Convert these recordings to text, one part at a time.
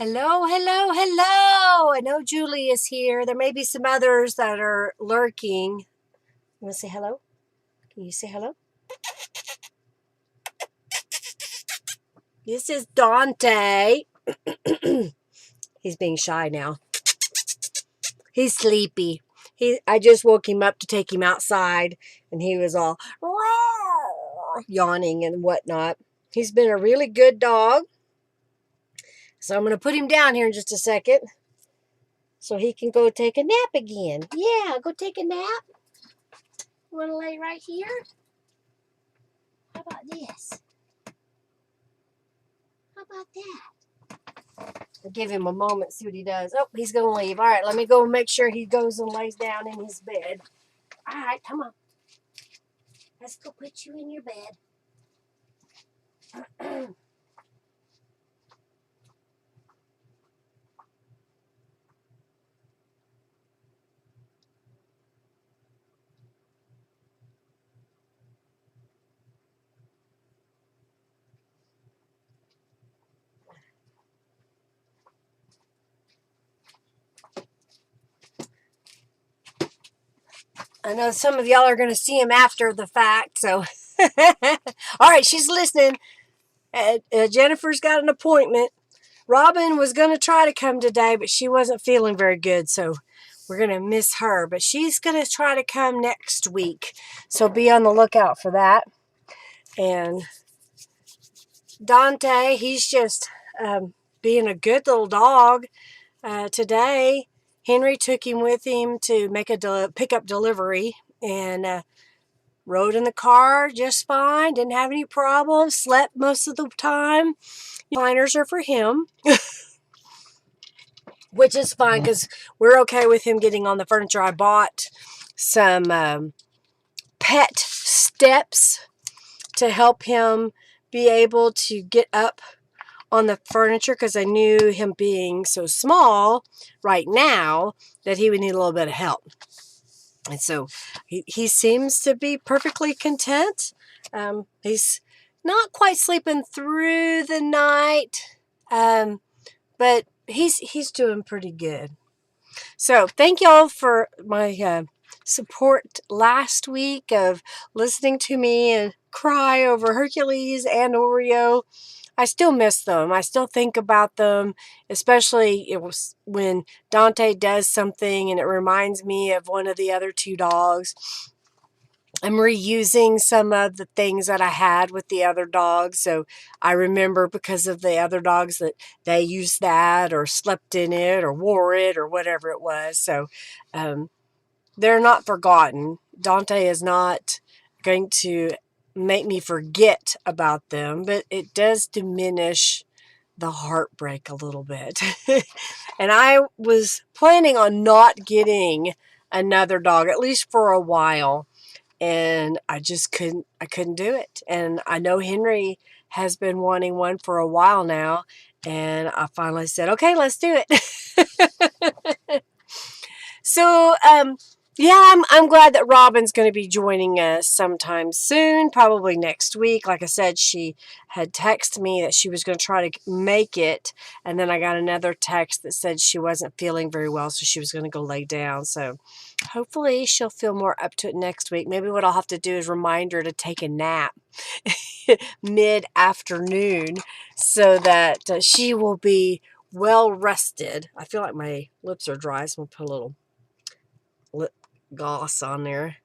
Hello, hello, hello. I know Julie is here. There may be some others that are lurking. You want to say hello? Can you say hello? This is Dante. He's being shy now. He's sleepy. I just woke him up to take him outside, and he was all yawning and whatnot. He's been a really good dog. So I'm going to put him down here in just a second so he can go take a nap again. Yeah, go take a nap. You want to lay right here? How about this? How about that? I'll give him a moment, see what he does. Oh, he's going to leave. All right, let me go make sure he goes and lays down in his bed. All right, come on. Let's go put you in your bed. I know some of y'all are going to see him after the fact, so. All right, she's listening. Jennifer's got an appointment. Robin was going to try to come today, but she wasn't feeling very good, so we're going to miss her. But she's going to try to come next week, so be on the lookout for that. And Dante, he's just being a good little dog. Today, Henry took him with him to make a pickup delivery, and rode in the car just fine, didn't have any problems, slept most of the time. Recliners are for him, which is fine because we're okay with him getting on the furniture. I bought some pet steps to help him be able to get up on the furniture because I knew him being so small right now that he would need a little bit of help. And so he seems to be perfectly content. He's not quite sleeping through the night, but he's doing pretty good. So thank y'all for my support last week of listening to me and cry over Hercules and Oreo. I still miss them. I still think about them, especially it was when Dante does something and it reminds me of one of the other two dogs. I'm reusing some of the things that I had with the other dogs. So I remember because of the other dogs that they used that or slept in it or wore it or whatever it was. So they're not forgotten. Dante is not going to make me forget about them, but it does diminish the heartbreak a little bit. And I was planning on not getting another dog, at least for a while. And I couldn't do it. And I know Henry has been wanting one for a while now. And I finally said, okay, let's do it. So, yeah, I'm glad that Robin's going to be joining us sometime soon, probably next week. Like I said, she had texted me that she was going to try to make it, and then I got another text that said she wasn't feeling very well, so she was going to go lay down. So hopefully she'll feel more up to it next week. Maybe what I'll have to do is remind her to take a nap mid-afternoon so that she will be well rested. I feel like my lips are dry, so I'm going to put a little lip gloss on there.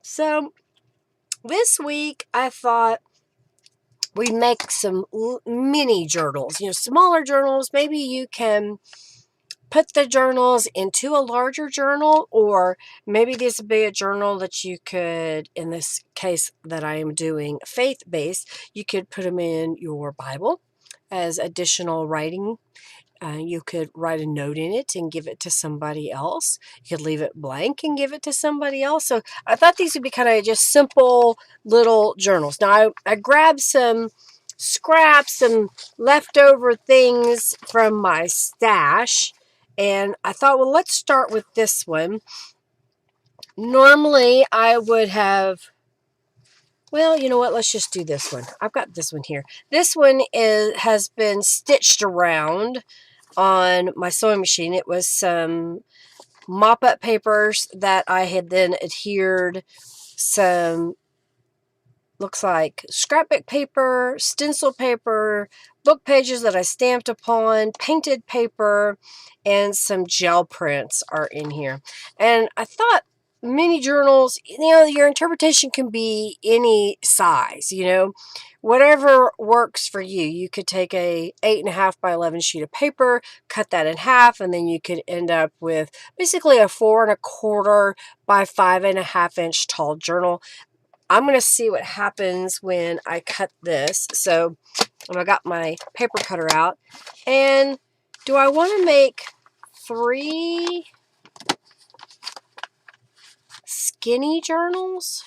So this week I thought we'd make some mini journals, smaller journals. Maybe you can put the journals into a larger journal, or maybe this would be a journal that you could, in this case that I am doing faith-based, you could put them in your Bible as additional writing. You could write a note in it and give it to somebody else. You could leave it blank and give it to somebody else. So I thought these would be kind of just simple little journals. Now, I grabbed some scraps and leftover things from my stash. And I thought, well, let's start with this one. Normally, I would have Well, you know what? Let's just do this one. I've got this one here. This one has been stitched around on my sewing machine. It was some mop-up papers that I had then adhered some, looks like scrapbook paper, stencil paper, book pages that I stamped upon, painted paper, and some gel prints are in here. And I thought mini journals, your interpretation can be any size, whatever works for you. You could take a 8.5 by 11 sheet of paper, cut that in half, and then you could end up with basically a 4.25 by 5.5 inch tall journal. I'm going to see what happens when I cut this. So I got my paper cutter out. And do I want to make 3 skinny journals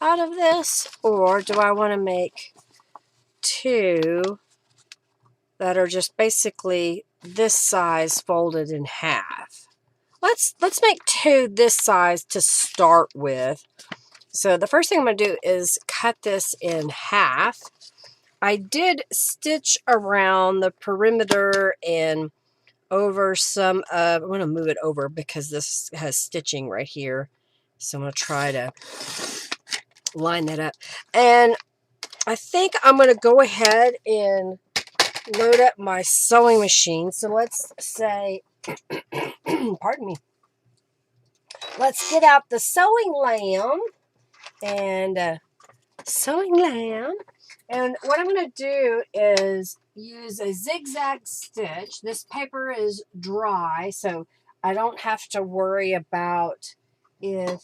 out of this? Or do I want to make 2 that are just basically this size folded in half? Let's make 2 this size to start with. So the first thing I'm going to do is cut this in half. I did stitch around the perimeter and over some of, I'm going to move it over because this has stitching right here. So I'm going to try to line that up. And I think I'm going to go ahead and load up my sewing machine. So let's say, pardon me, let's get out the sewing lamb and And what I'm going to do is use a zigzag stitch. This paper is dry, so I don't have to worry about if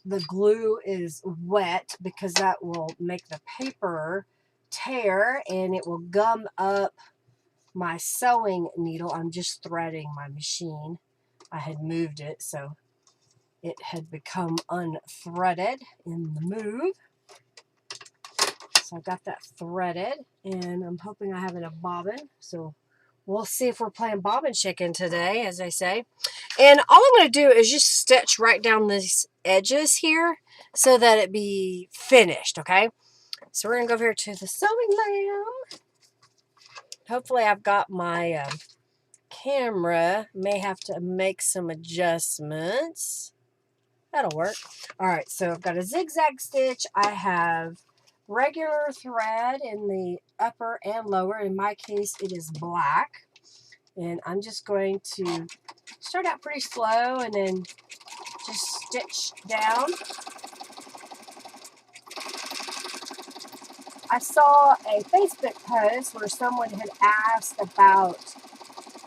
the glue is wet, because that will make the paper tear and it will gum up my sewing needle. I'm just threading my machine. I had moved it, so it had become unthreaded in the move. So I got that threaded, and I'm hoping I have it a bobbin. So we'll see if we're playing bobbin chicken today, as they say. And all I'm going to do is just stitch right down these edges here so that it be finished, okay? So we're going to go over here to the sewing lamb. Hopefully I've got my camera. May have to make some adjustments. That'll work. All right, so I've got a zigzag stitch. I have regular thread in the upper and lower. In my case, it is black. And I'm just going to start out pretty slow and then just stitch down. I saw a Facebook post where someone had asked about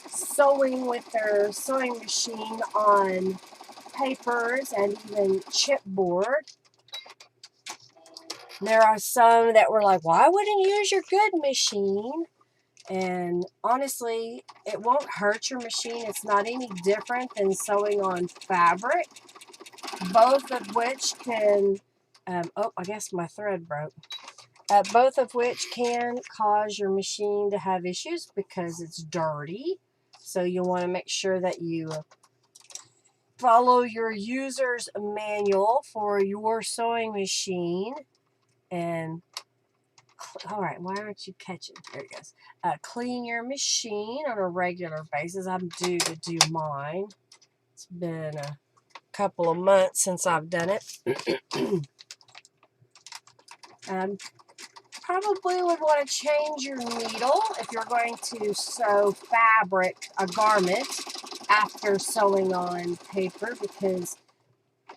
sewing with their sewing machine on papers and even chipboard. There are some that were like, well, I wouldn't use your good machine. And honestly, it won't hurt your machine. It's not any different than sewing on fabric, both of which can, oh, I guess my thread broke. Both of which can cause your machine to have issues because it's dirty. So you'll want to make sure that you follow your user's manual for your sewing machine. And all right, why aren't you catching? There it goes. Clean your machine on a regular basis. I'm due to do mine. It's been a couple of months since I've done it. Probably would want to change your needle if you're going to sew fabric, a garment, after sewing on paper, because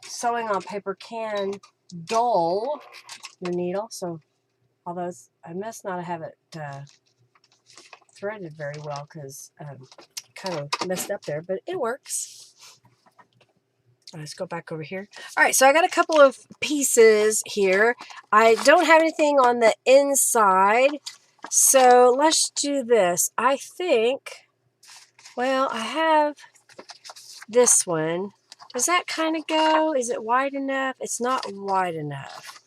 sewing on paper can dull your needle. So although I must not have it threaded very well because kind of messed up there, but it works. Let's go back over here. All right, so I got a couple of pieces here. I don't have anything on the inside, so let's do this. I think, well, I have this one. Does that kind of go? Is it wide enough? It's not wide enough,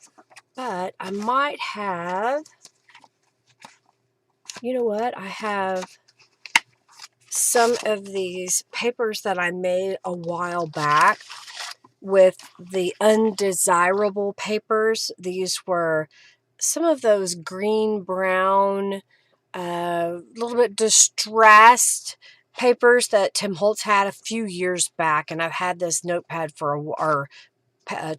but I might have, you know what? I have some of these papers that I made a while back with the undesirable papers. These were some of those green, brown, a little bit distressed papers that Tim Holtz had a few years back, and I've had this notepad for or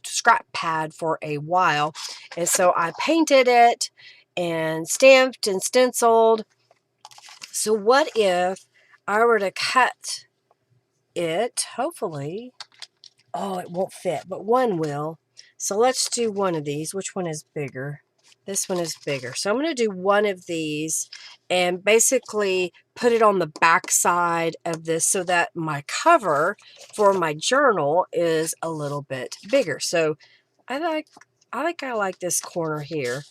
scrap pad for a while, and so I painted it and stamped and stenciled. So what if I were to cut it? Hopefully, oh, it won't fit, but one will. So let's do one of these. Which one is bigger? This one is bigger. So I'm going to do one of these and basically put it on the back side of this so that my cover for my journal is a little bit bigger. So I like this corner here.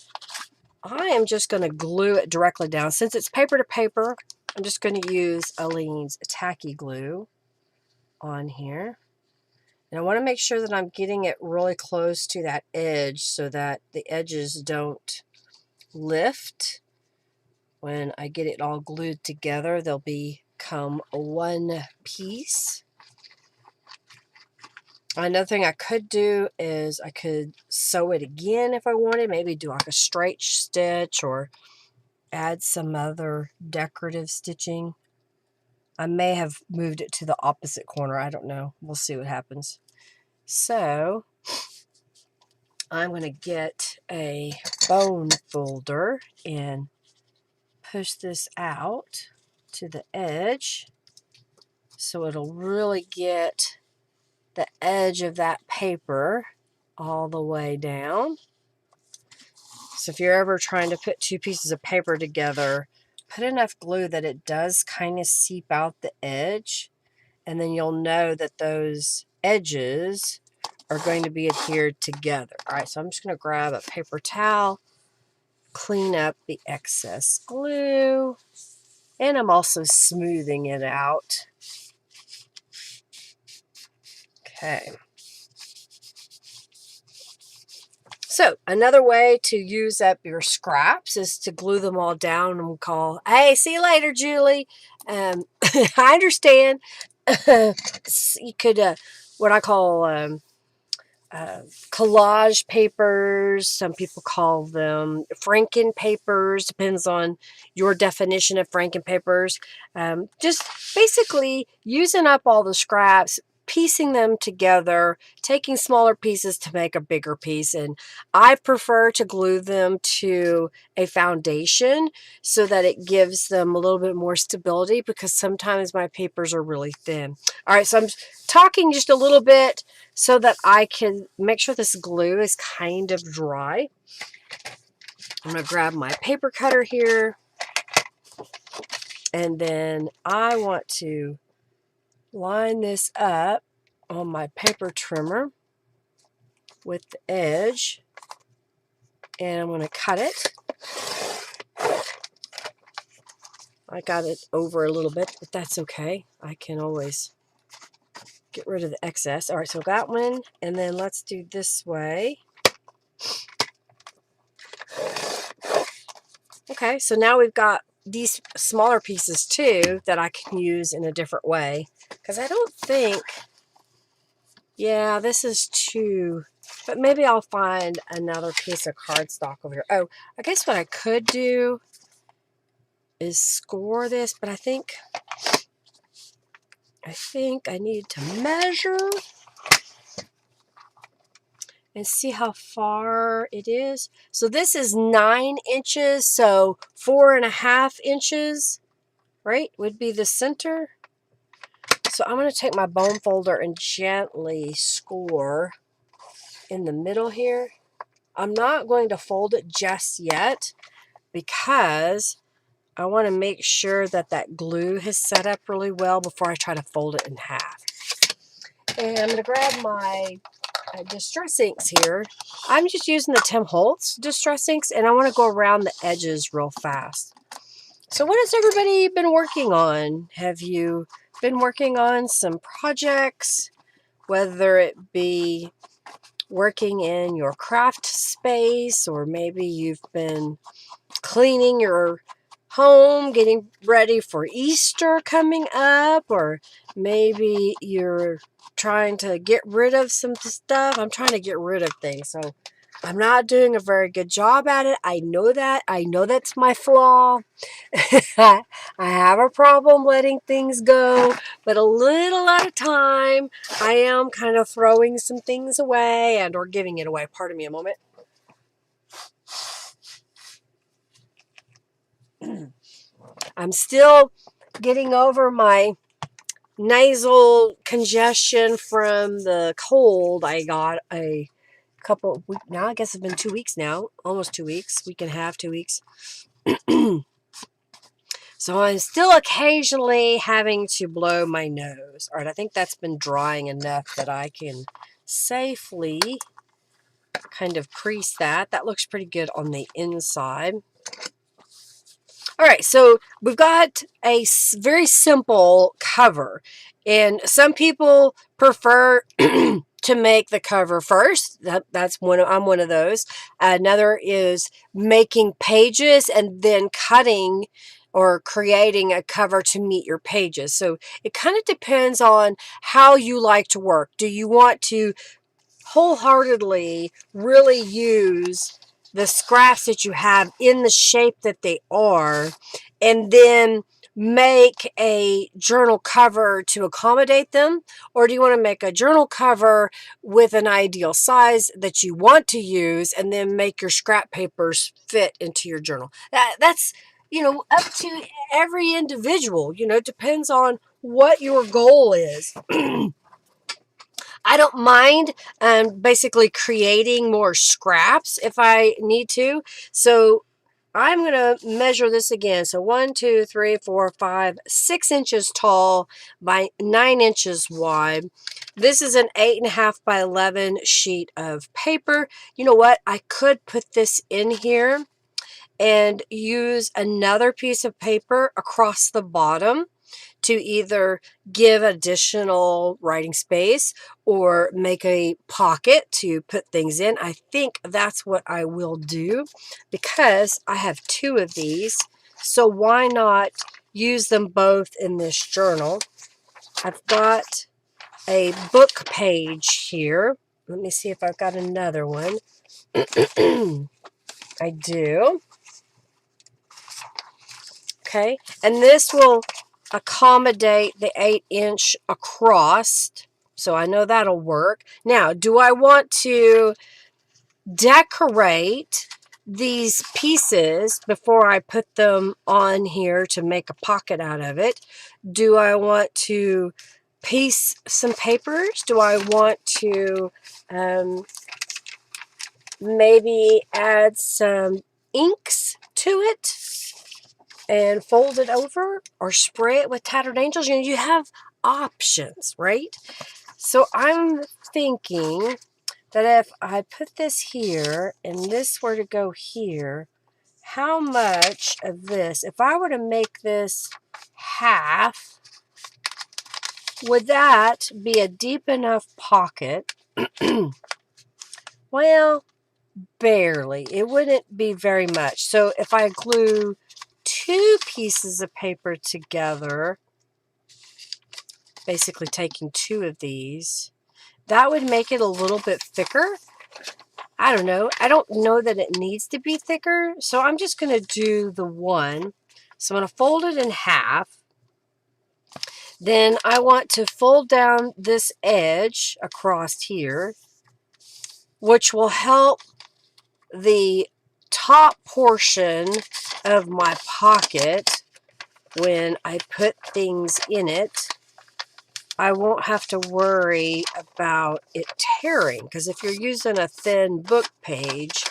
I am just going to glue it directly down. Since it's paper to paper, I'm just going to use Aleene's tacky glue on here. And I want to make sure that I'm getting it really close to that edge so that the edges don't lift. When I get it all glued together, they'll become one piece. Another thing I could do is I could sew it again if I wanted. Maybe do like a straight stitch or add some other decorative stitching. I may have moved it to the opposite corner. I don't know. We'll see what happens. So I'm going to get a bone folder and push this out to the edge so it'll really get the edge of that paper all the way down. So if you're ever trying to put two pieces of paper together, put enough glue that it does kind of seep out the edge, and then you'll know that those edges are going to be adhered together. All right, so I'm just going to grab a paper towel, clean up the excess glue, and I'm also smoothing it out. Okay. So another way to use up your scraps is to glue them all down and call, hey, see you later, Julie. I understand. You could, what I call collage papers. Some people call them Franken papers. Depends on your definition of Franken papers. Just basically using up all the scraps, piecing them together, taking smaller pieces to make a bigger piece. And I prefer to glue them to a foundation so that it gives them a little bit more stability, because sometimes my papers are really thin. All right, so I'm talking just a little bit so that I can make sure this glue is kind of dry. I'm going to grab my paper cutter here, and then I want to line this up on my paper trimmer with the edge, and I'm going to cut it. I got it over a little bit, but that's okay. I can always get rid of the excess. All right, so that one, and then let's do this way. Okay, so now we've got these smaller pieces too that I can use in a different way, because I don't think, yeah, this is too, but maybe I'll find another piece of cardstock over here. Oh, I guess what I could do is score this, but I think I need to measure and see how far it is. So this is 9 inches, so 4.5 inches, right, would be the center. So I'm going to take my bone folder and gently score in the middle here. I'm not going to fold it just yet because I want to make sure that that glue has set up really well before I try to fold it in half. And I'm going to grab my distress inks here. I'm just using the Tim Holtz distress inks, and I want to go around the edges real fast. So what has everybody been working on? Have you been working on some projects, whether it be working in your craft space, or maybe you've been cleaning your home getting ready for Easter coming up, or maybe you're trying to get rid of some stuff. I'm trying to get rid of things, so I'm not doing a very good job at it. I know that. I know that's my flaw. I have a problem letting things go, but a little at a time, I am kind of throwing some things away and or giving it away. Pardon me a moment. I'm still getting over my nasal congestion from the cold I got a couple of weeks now. I guess it's been 2 weeks now, almost 2 weeks, week and a half, 2 weeks. So I'm still occasionally having to blow my nose. All right, I think that's been drying enough that I can safely kind of crease that. That looks pretty good on the inside. All right, so we've got a very simple cover, and some people prefer to make the cover first. I'm one of those. Another is making pages and then cutting or creating a cover to meet your pages. So it kind of depends on how you like to work. Do you want to wholeheartedly really use the scraps that you have in the shape that they are, and then make a journal cover to accommodate them? Or do you want to make a journal cover with an ideal size that you want to use and then make your scrap papers fit into your journal? That's, up to every individual. It depends on what your goal is. I don't mind basically creating more scraps if I need to. So I'm going to measure this again. So 1, 2, 3, 4, 5, 6 inches tall by 9 inches wide. This is an 8.5 by 11 sheet of paper. You know what? I could put this in here and use another piece of paper across the bottom to either give additional writing space or make a pocket to put things in. I think that's what I will do because I have 2 of these. So why not use them both in this journal? I've got a book page here. Let me see if I've got another one. I do. Okay, and this will accommodate the 8-inch across, so I know that'll work. Now, do I want to decorate these pieces before I put them on here to make a pocket out of it? Do I want to piece some papers? Do I want to maybe add some inks to it and fold it over or spray it with Tattered Angels? You have options, right? So I'm thinking that if I put this here and this were to go here, how much of this, if I were to make this half, would that be a deep enough pocket? Well, barely. It wouldn't be very much. So if I glue 2 pieces of paper together, basically taking 2 of these, that would make it a little bit thicker. I don't know. I don't know that it needs to be thicker, so I'm just going to do the one. So I'm going to fold it in half. Then I want to fold down this edge across here, which will help the top portion of my pocket when I put things in it. I won't have to worry about it tearing, because if you're using a thin book page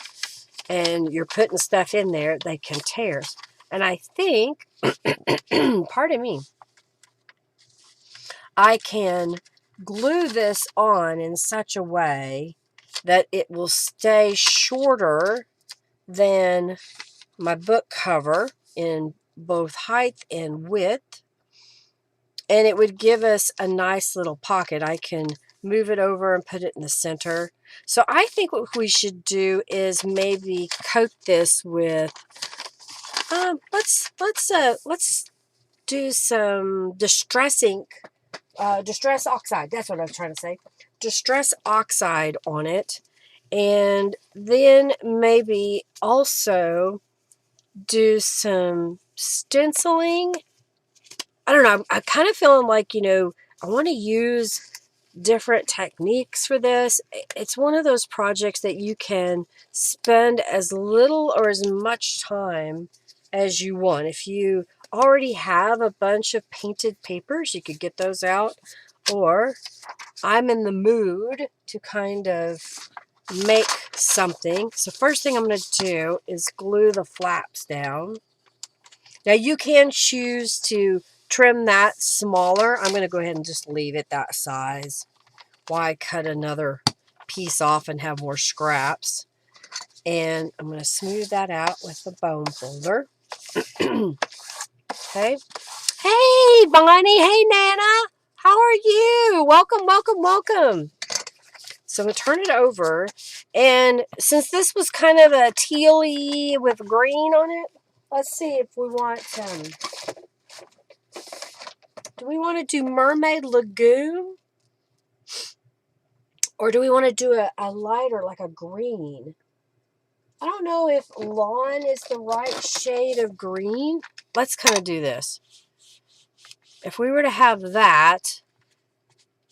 and you're putting stuff in there, they can tear. And I think, pardon me, I can glue this on in such a way that it will stay shorter than my book cover in both height and width. And it would give us a nice little pocket. I can move it over and put it in the center. So I think what we should do is maybe coat this with Let's do some distress ink, distress oxide. That's what I was trying to say. Distress oxide on it, and then maybe also do some stenciling. I don't know. I'm kind of feeling like, I want to use different techniques for this. It's one of those projects that you can spend as little or as much time as you want. If you already have a bunch of painted papers, you could get those out. Or I'm in the mood to kind of make something. So first thing I'm going to do is glue the flaps down. Now you can choose to trim that smaller. I'm going to go ahead and just leave it that size. Why cut another piece off and have more scraps? And I'm going to smooth that out with the bone folder. Okay. Hey, Bonnie. Hey, Nana. How are you? Welcome, welcome, welcome. So I'm going to turn it over. And since this was kind of a tealy with green on it, let's see if we want, do we want to do Mermaid Lagoon? Or do we want to do a lighter, like a green? I don't know if lawn is the right shade of green. Let's kind of do this. If we were to have that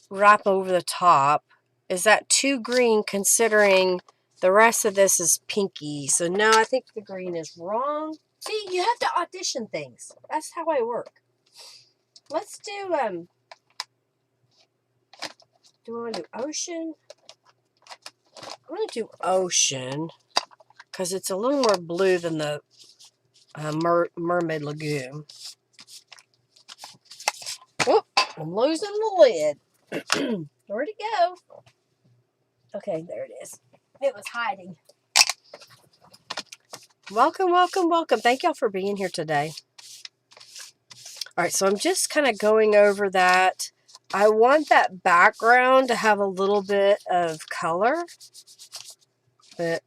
wrap over the top, is that too green considering the rest of this is pinky? So no, I think the green is wrong. See, you have to audition things. That's how I work. Let's do, do we want to do ocean? I'm going to do ocean because it's a little more blue than the Mermaid Lagoon. Oh, I'm losing the lid. Where'd it go? Okay, there it is. It was hiding. Welcome, welcome, welcome. Thank y'all for being here today. All right, so I'm just kind of going over that. I want that background to have a little bit of color, but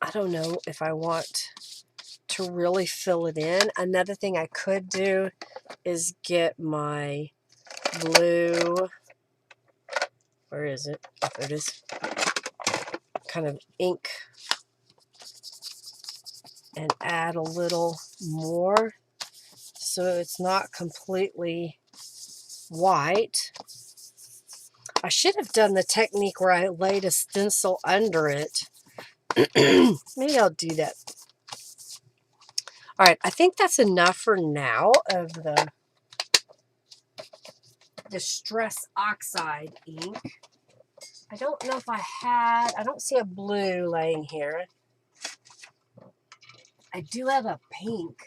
I don't know if I want to really fill it in. Another thing I could do is get my blue, where is it? Oh, there it is. Kind of ink and add a little more so it's not completely white. I should have done the technique where I laid a stencil under it. Maybe I'll do that. All right, I think that's enough for now of the Distress Oxide ink. I don't know if I don't see a blue laying here. I do have a pink.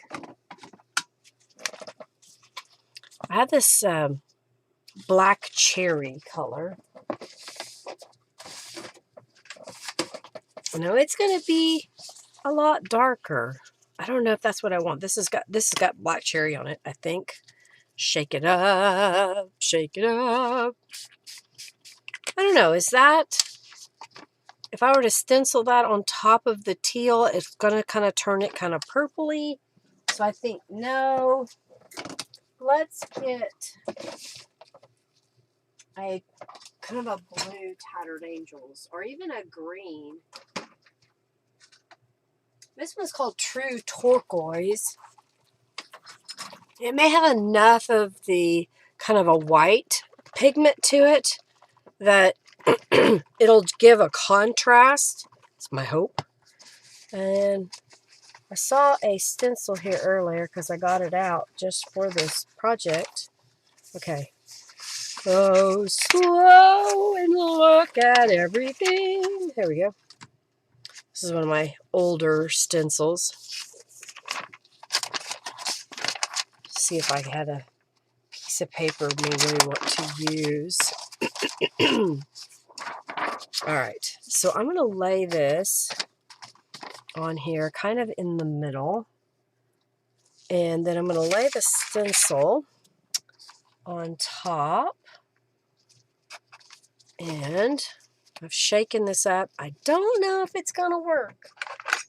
I have this black cherry color. No, it's going to be a lot darker. I don't know if that's what I want. This has got black cherry on it, I think. Shake it up, shake it up. I don't know, is that, if I were to stencil that on top of the teal, it's going to kind of turn it kind of purpley. So I think, no, let's get a kind of a blue Tattered Angels, or even a green. This one's called True Turquoise. It may have enough of the kind of a white pigment to it that it'll give a contrast. It's my hope. And I saw a stencil here earlier because I got it out just for this project. Okay. Go slow and look at everything. Here we go. This is one of my older stencils. See if I had a piece of paper we really want to use. All right, so I'm going to lay this on here kind of in the middle. And then I'm going to lay the stencil on top. And I've shaken this up. I don't know if it's going to work.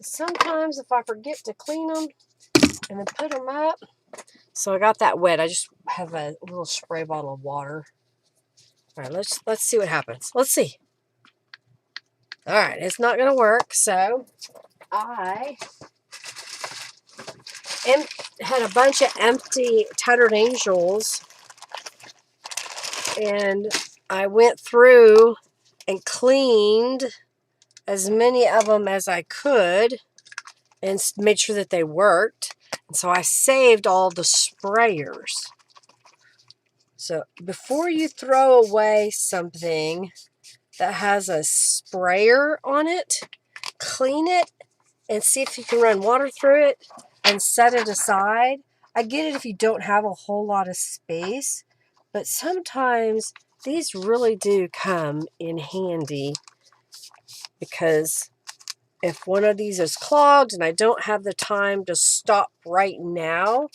Sometimes if I forget to clean them, and then put them up. So I got that wet. I just have a little spray bottle of water. All right, let's see what happens. Let's see. All right, it's not going to work, so I had a bunch of empty Tattered Angels, and I went through and cleaned as many of them as I could and made sure that they worked. And so I saved all the sprayers. So before you throw away something that has a sprayer on it, clean it and see if you can run water through it and set it aside. I get it if you don't have a whole lot of space, but sometimes these really do come in handy, because if one of these is clogged and I don't have the time to stop right now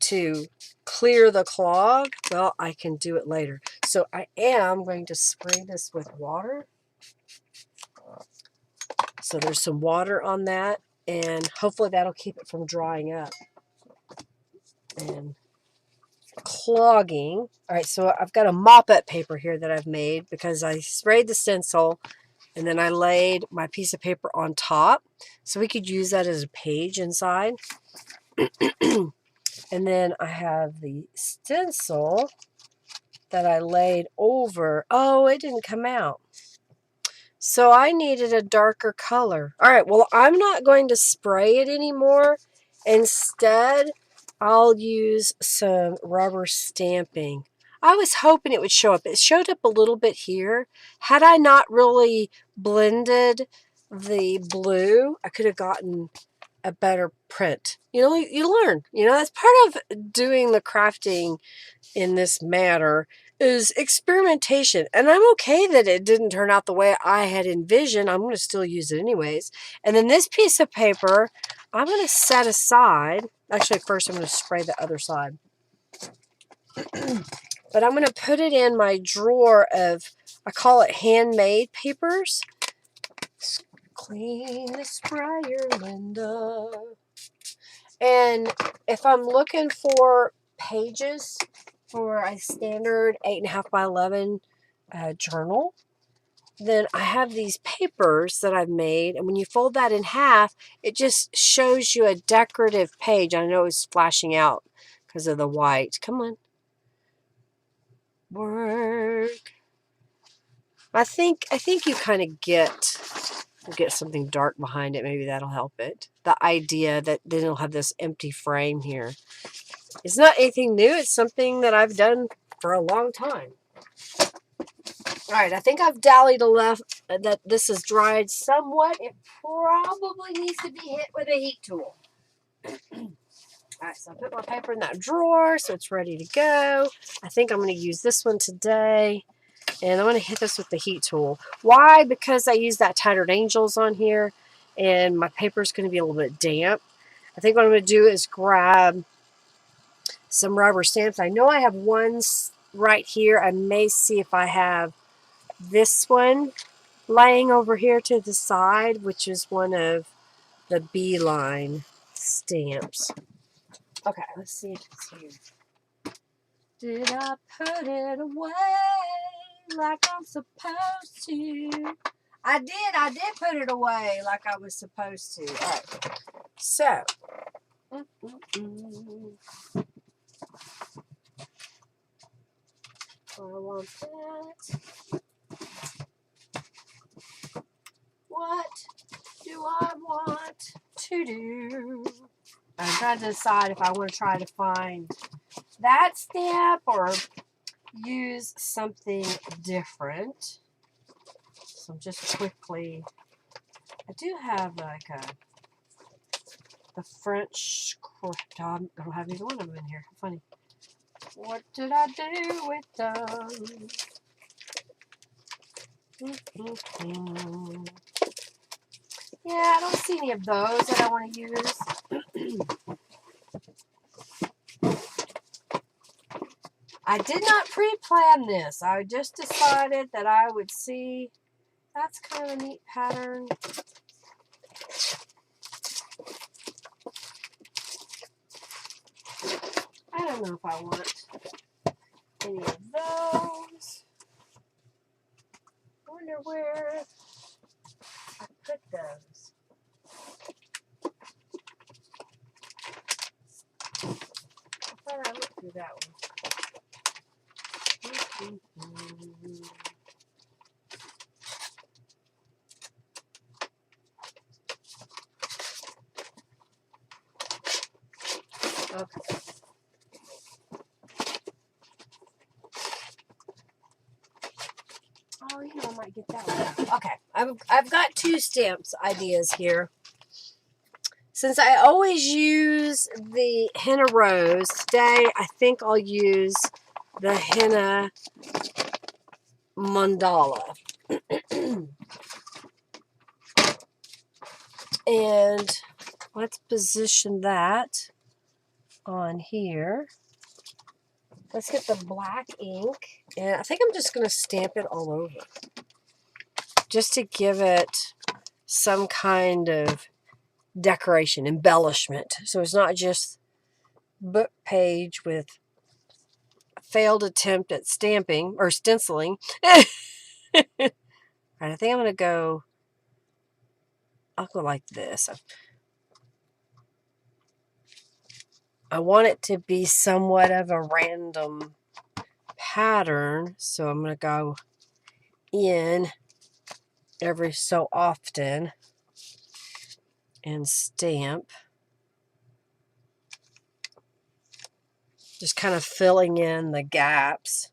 to clear the clog, well, I can do it later. So I am going to spray this with water. So there's some water on that, and hopefully that'll keep it from drying up and clogging. All right, so I've got a mop-up paper here that I've made because I sprayed the stencil and then I laid my piece of paper on top, so we could use that as a page inside. And then I have the stencil that I laid over. Oh, it didn't come out. So I needed a darker color. All right, well, I'm not going to spray it anymore. Instead, I'll use some rubber stamping. I was hoping it would show up. It showed up a little bit here. Had I not really blended the blue, I could have gotten a better print. You know, you learn. You know, that's part of doing the crafting in this manner is experimentation. And I'm okay that it didn't turn out the way I had envisioned. I'm going to still use it anyways. And then this piece of paper, I'm going to set aside. Actually, first I'm going to spray the other side. But I'm going to put it in my drawer of, I call it handmade papers. Clean the sprayer, Linda. And if I'm looking for pages for a standard 8.5 by 11 journal, then I have these papers that I've made, and when you fold that in half, it just shows you a decorative page. I know it's flashing out because of the white. Come on. Work. I think you kind of get something dark behind it. Maybe that'll help it. The idea that then it'll have this empty frame here. It's not anything new. It's something that I've done for a long time. All right, I think I've dallied enough that this is dried somewhat. It probably needs to be hit with a heat tool. All right, so I put my paper in that drawer so it's ready to go. I think I'm going to use this one today. And I'm going to hit this with the heat tool. Why? Because I use that Tattered Angels on here, and my paper is going to be a little bit damp. I think what I'm going to do is grab some rubber stamps. I know I have ones right here. I may see if I have this one laying over here to the side, which is one of the beeline stamps. Okay, let's see if it's here. Did I put it away like I'm supposed to? I did put it away like I was supposed to. All right, so. I want that. What do I want to do? I'm trying to decide if I want to try to find that stamp or use something different. So just quickly, I do have like the French script. I don't have either one of them in here. How funny. What did I do with them? Yeah, I don't see any of those that I want to use. I did not pre-plan this. I just decided that I would see. That's kind of a neat pattern. I don't know if I want any of those. I wonder where I put those. I thought I looked through that one. Okay. Oh, you know, I might get that one. Okay, I've got two stamps ideas here. Since I always use the henna rose, today I think I'll use the henna mandala. And let's position that on here. Let's get the black ink, and I think I'm just going to stamp it all over, just to give it some kind of decoration, embellishment. So it's not just book page with a failed attempt at stamping or stenciling. All right, I think I'm going to go, I'll go like this. I want it to be somewhat of a random pattern, so I'm going to go in every so often and stamp, just kind of filling in the gaps.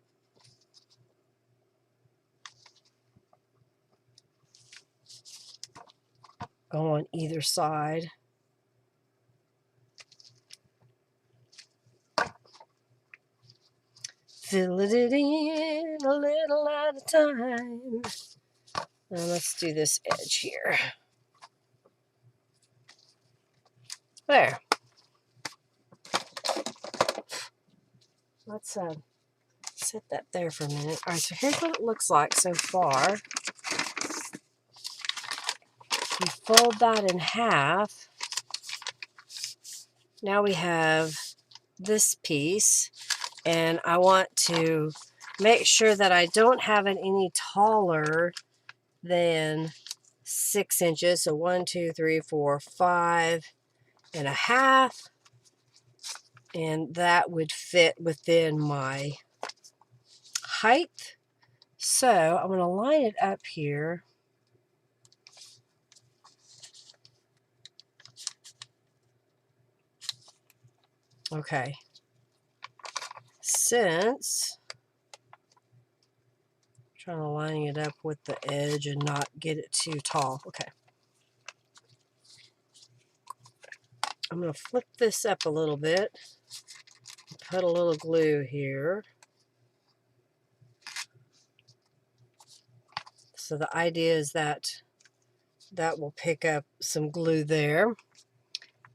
Go on either side. Fill it in a little at a time. Now let's do this edge here. There. Let's set that there for a minute. All right, so here's what it looks like so far. You fold that in half. Now we have this piece, and I want to make sure that I don't have it any taller than 6 inches. So 1, 2, 3, 4, 5.5. And that would fit within my height. So I'm going to line it up here. Okay. Since I'm trying to line it up with the edge and not get it too tall. Okay. I'm going to flip this up a little bit. Put a little glue here. So the idea is that that will pick up some glue there.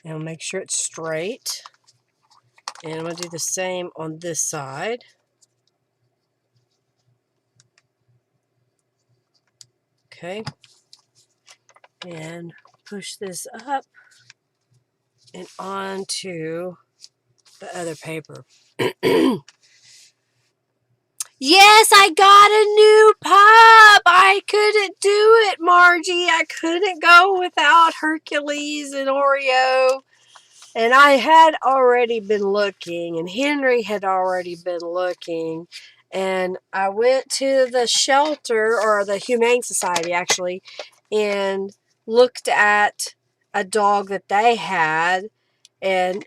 And I'll make sure it's straight. And I'm going to do the same on this side. Okay. And push this up and onto the other paper. Yes, I got a new pup. I couldn't do it, Margie. I couldn't go without Hercules and Oreo. And I had already been looking, and Henry had already been looking. And I went to the shelter, or the Humane Society actually, and looked at a dog that they had. And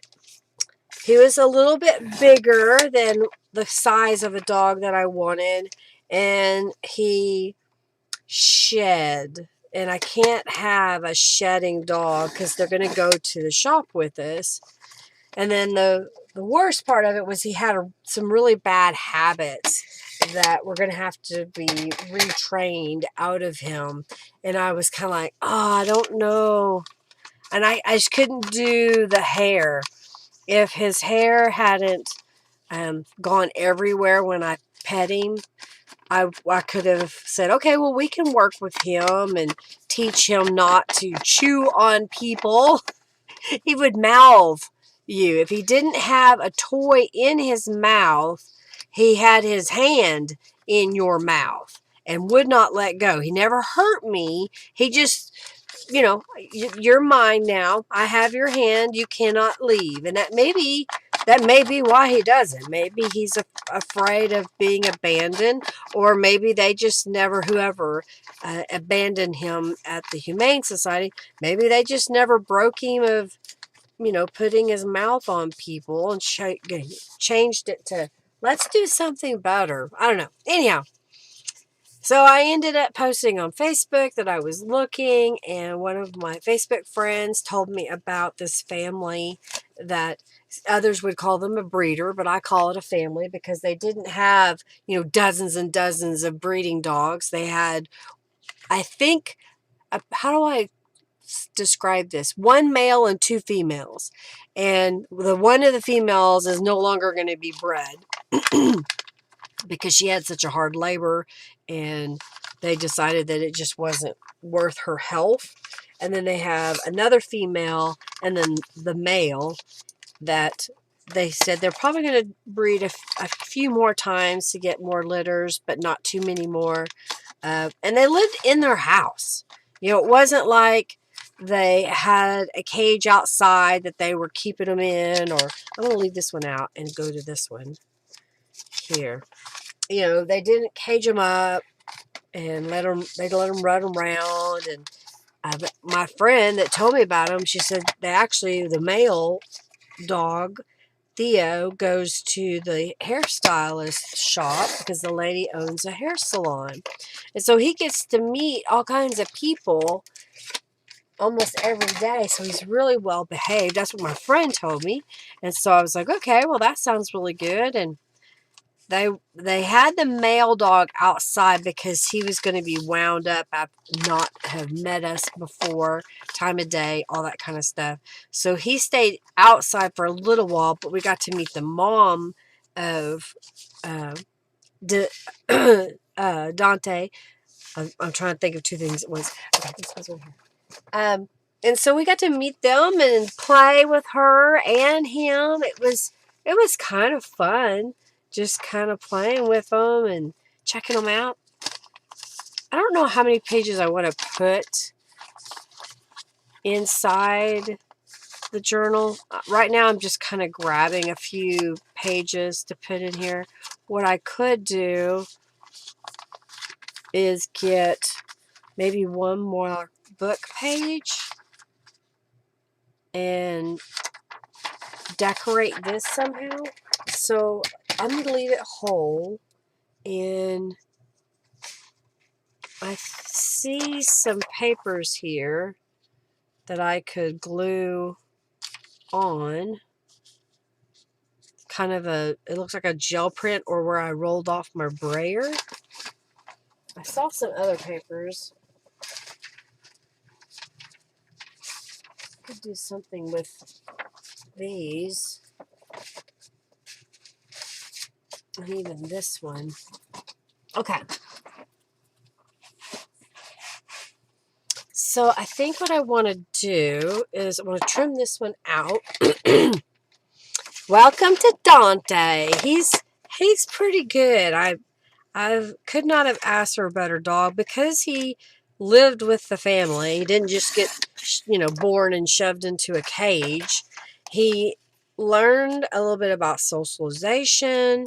he was a little bit bigger than the size of a dog that I wanted, and he shed. And I can't have a shedding dog because they're going to go to the shop with us. And then the worst part of it was he had some really bad habits that were going to have to be retrained out of him. And I was kind of like, oh, I don't know. And I just couldn't do the hair. If his hair hadn't gone everywhere when I pet him, I could have said, okay, well, we can work with him and teach him not to chew on people. He would mouth you. If he didn't have a toy in his mouth, he had his hand in your mouth and would not let go. He never hurt me. He just, you know, you're mine now. I have your hand. You cannot leave. And that may be why he doesn't. Maybe he's afraid of being abandoned, or maybe they just never, whoever abandoned him at the Humane Society, maybe they just never broke him of, you know, putting his mouth on people and changed it to, let's do something better. I don't know. Anyhow, so I ended up posting on Facebook that I was looking, and one of my Facebook friends told me about this family that others would call them a breeder, but I call it a family because they didn't have, you know, dozens and dozens of breeding dogs. They had, I think, how do I describe this? One male and two females. And the one of the females is no longer going to be bred because she had such a hard labor, and they decided that it just wasn't worth her health. And then they have another female and then the male that they said they're probably going to breed a few more times to get more litters, but not too many more. And they lived in their house. You know, it wasn't like they had a cage outside that they were keeping them in, or I'm going to leave this one out and go to this one here. You know, they didn't cage them up and they let them run around. And my friend that told me about them, she said the male dog, Theo, goes to the hairstylist shop because the lady owns a hair salon. And so he gets to meet all kinds of people almost every day. So he's really well behaved. That's what my friend told me. And so I was like, okay, well, that sounds really good. And they had the male dog outside because he was going to be wound up after not have met us before, time of day, all that kind of stuff. So he stayed outside for a little while, but we got to meet the mom of Dante. I'm trying to think of two things at once. Okay, this goes over here. And so we got to meet them and play with her and him. It was kind of fun, just kind of playing with them and checking them out. I don't know how many pages I want to put inside the journal. Right now I'm just kind of grabbing a few pages to put in here. What I could do is get maybe one more book page and decorate this somehow. So I'm going to leave it whole, and I see some papers here that I could glue on. Kind of it looks like a gel print, or where I rolled off my brayer. I saw some other papers. Could do something with these. And even this one. Okay. So I think what I want to do is I want to trim this one out. Welcome to Dante. He's pretty good. I could not have asked for a better dog because he lived with the family. He didn't just get, you know, born and shoved into a cage. He learned a little bit about socialization.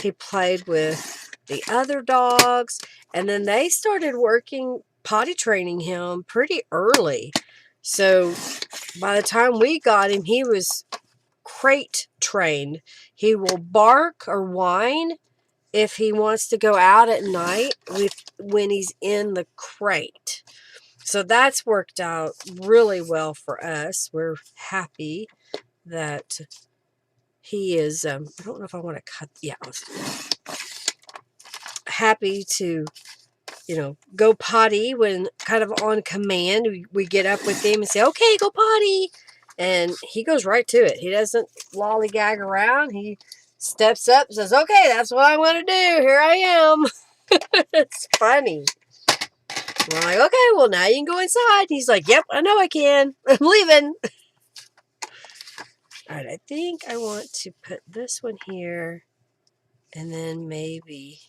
He played with the other dogs, and then they started potty training him pretty early. So by the time we got him, he was crate trained. He will bark or whine if he wants to go out at night when he's in the crate. So that's worked out really well for us. We're happy that he is, I don't know if I want to cut, yeah, happy to, you know, go potty when kind of on command. We get up with him and say, okay, go potty. And he goes right to it. He doesn't lollygag around. He steps up and says, okay, that's what I want to do. Here I am. It's funny. We're like, okay, well, now you can go inside. He's like, yep, I know I can. I'm leaving. All right, I think I want to put this one here and then maybe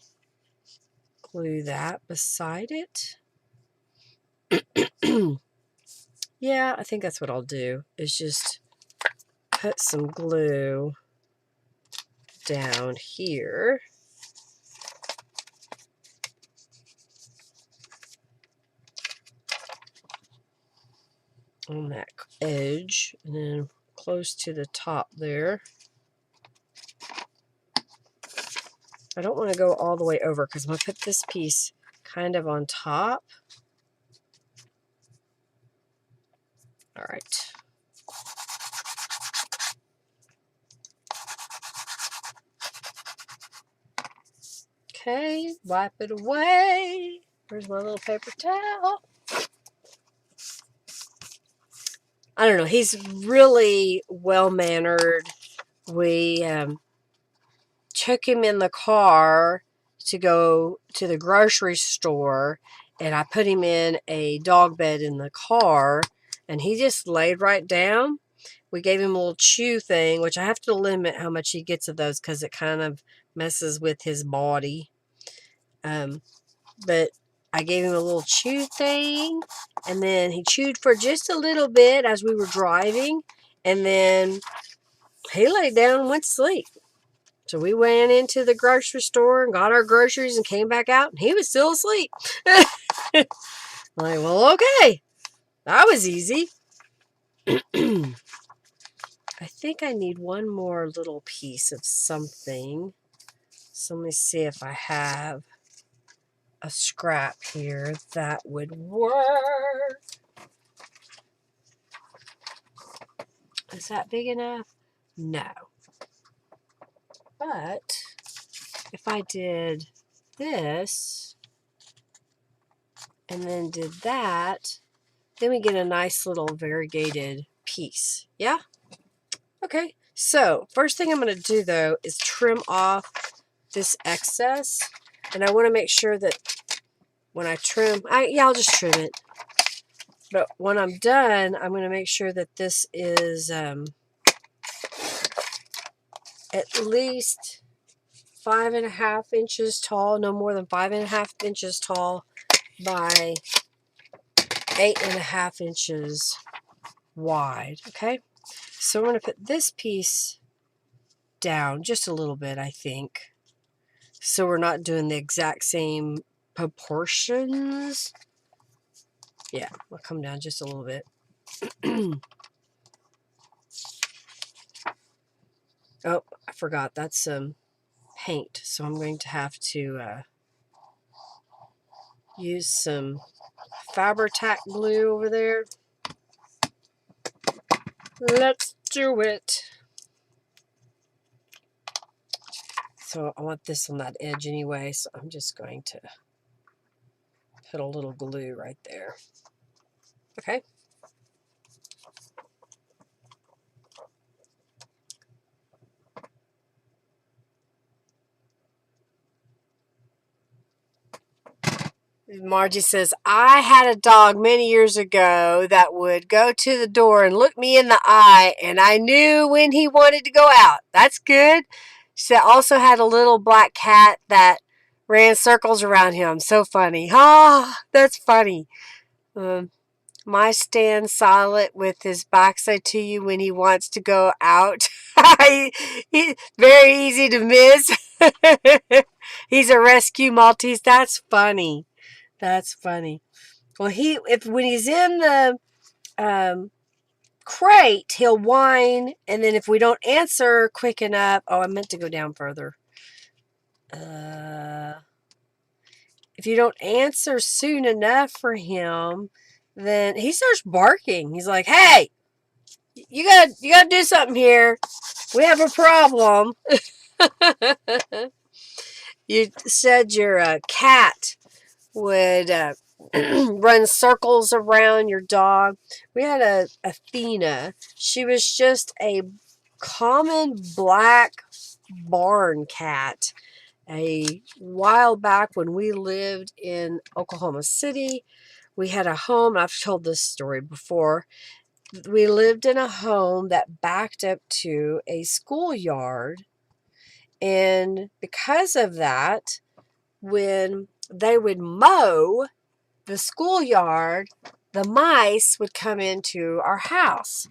glue that beside it. Yeah, I think that's what I'll do, is just put some glue down here. On that edge, and then close to the top there. I don't want to go all the way over because I'm going to put this piece kind of on top. All right. Okay, wipe it away. Where's my little paper towel? I don't know. He's really well-mannered. We took him in the car to go to the grocery store, and I put him in a dog bed in the car, and he just laid right down. We gave him a little chew thing, which I have to limit how much he gets of those because it kind of messes with his body. But I gave him a little chew thing, and then he chewed for just a little bit as we were driving, and then he laid down and went to sleep. So we went into the grocery store and got our groceries and came back out, and he was still asleep. I'm like, well, okay. That was easy. I think I need one more little piece of something. So let me see if I have a scrap here that would work. Is that big enough? No. But if I did this and then did that, then we get a nice little variegated piece. Yeah? Okay. So first thing I'm going to do though is trim off this excess. And I want to make sure that when I trim, I'll just trim it. But when I'm done, I'm going to make sure that this is at least 5.5 inches tall, no more than 5.5 inches tall by 8.5 inches wide. Okay, so I'm going to put this piece down just a little bit, I think, so we're not doing the exact same proportions. Yeah, I'll come down just a little bit. Oh, I forgot, that's some paint, so I'm going to have to use some Faber-Tac glue over there. Let's do it. So I want this on that edge anyway, so I'm just going to put a little glue right there. Okay. Margie says, I had a dog many years ago that would go to the door and look me in the eye, and I knew when he wanted to go out. That's good. She also had a little black cat that ran circles around him. So funny. Ah, that's funny. My stands silent with his backside to you when he wants to go out. He's very easy to miss. He's a rescue Maltese. That's funny. That's funny. Well, when he's in the crate, he'll whine, and then if we don't answer quick enough, I meant to go down further. If you don't answer soon enough for him, then he starts barking. He's like, "Hey, you gotta do something here. We have a problem." You said your cat would run circles around your dog. We had a Athena. She was just a common black barn cat. A while back when we lived in Oklahoma City, we had a home. I've told this story before. we lived in a home that backed up to a schoolyard. And because of that, when they would mow the schoolyard, the mice would come into our house.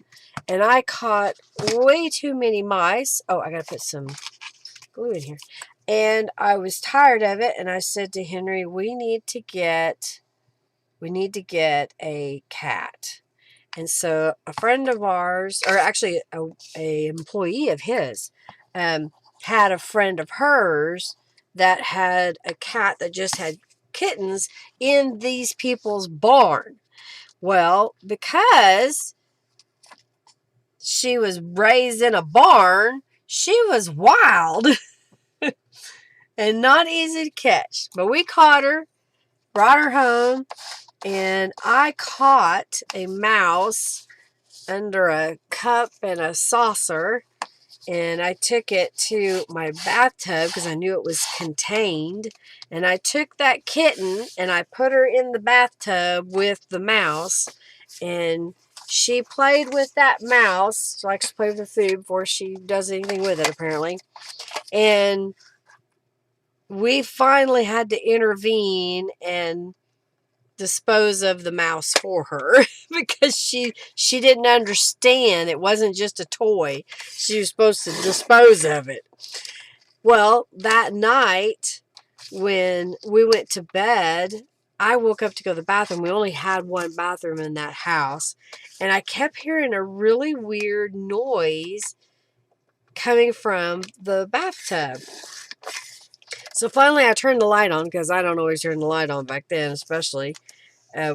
And I caught way too many mice. Oh, I got to put some glue in here. And I was tired of it. And I said to Henry, we need to get a cat. And so a friend of ours, or actually a employee of his, had a friend of hers that had a cat that just had kittens in these people's barn. Well, because she was raised in a barn, she was wild and not easy to catch. But we caught her, brought her home, and I caught a mouse under a cup and a saucer, and I took it to my bathtub because I knew it was contained, and I took that kitten and I put her in the bathtub with the mouse, and she played with that mouse. She likes to play with the food before she does anything with it, apparently. And we finally had to intervene and dispose of the mouse for her because she didn't understand it wasn't just a toy. She was supposed to dispose of it. Well, that night when we went to bed, I woke up to go to the bathroom. We only had one bathroom in that house, and I kept hearing a really weird noise coming from the bathtub. So finally I turned the light on, because I don't always turn the light on back then, especially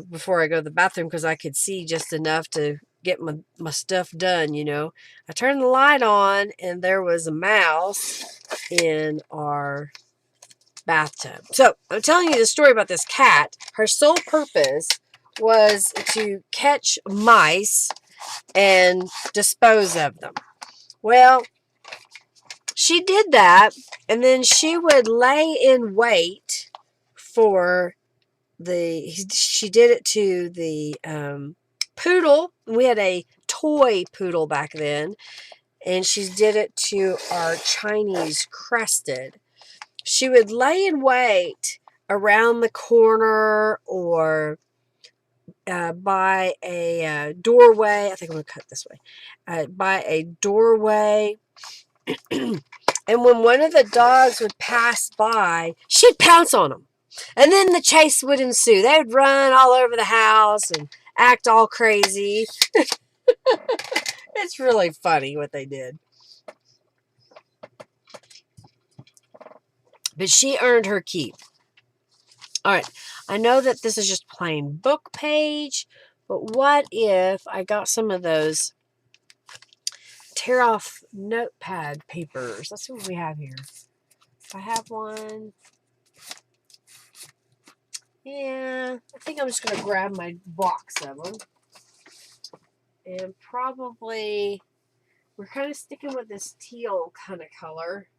before I go to the bathroom, because I could see just enough to get my stuff done, you know. I turned the light on, and there was a mouse in our bathtub. So I'm telling you the story about this cat. Her sole purpose was to catch mice and dispose of them. Well, she did that, and then she would lay in wait for she did it to the poodle. We had a toy poodle back then, and she did it to our Chinese crested. She would lay in wait around the corner or by a doorway. I think I'm going to cut this way. By a doorway. And when one of the dogs would pass by, she'd pounce on them. And then the chase would ensue. They would run all over the house and act all crazy. It's really funny what they did. But she earned her keep. All right. I know that this is just plain book page, but what if I got some of those tear off notepad papers? Let's see what we have here. If I have one. Yeah, I think I'm just going to grab my box of them. And probably, we're kind of sticking with this teal kind of color.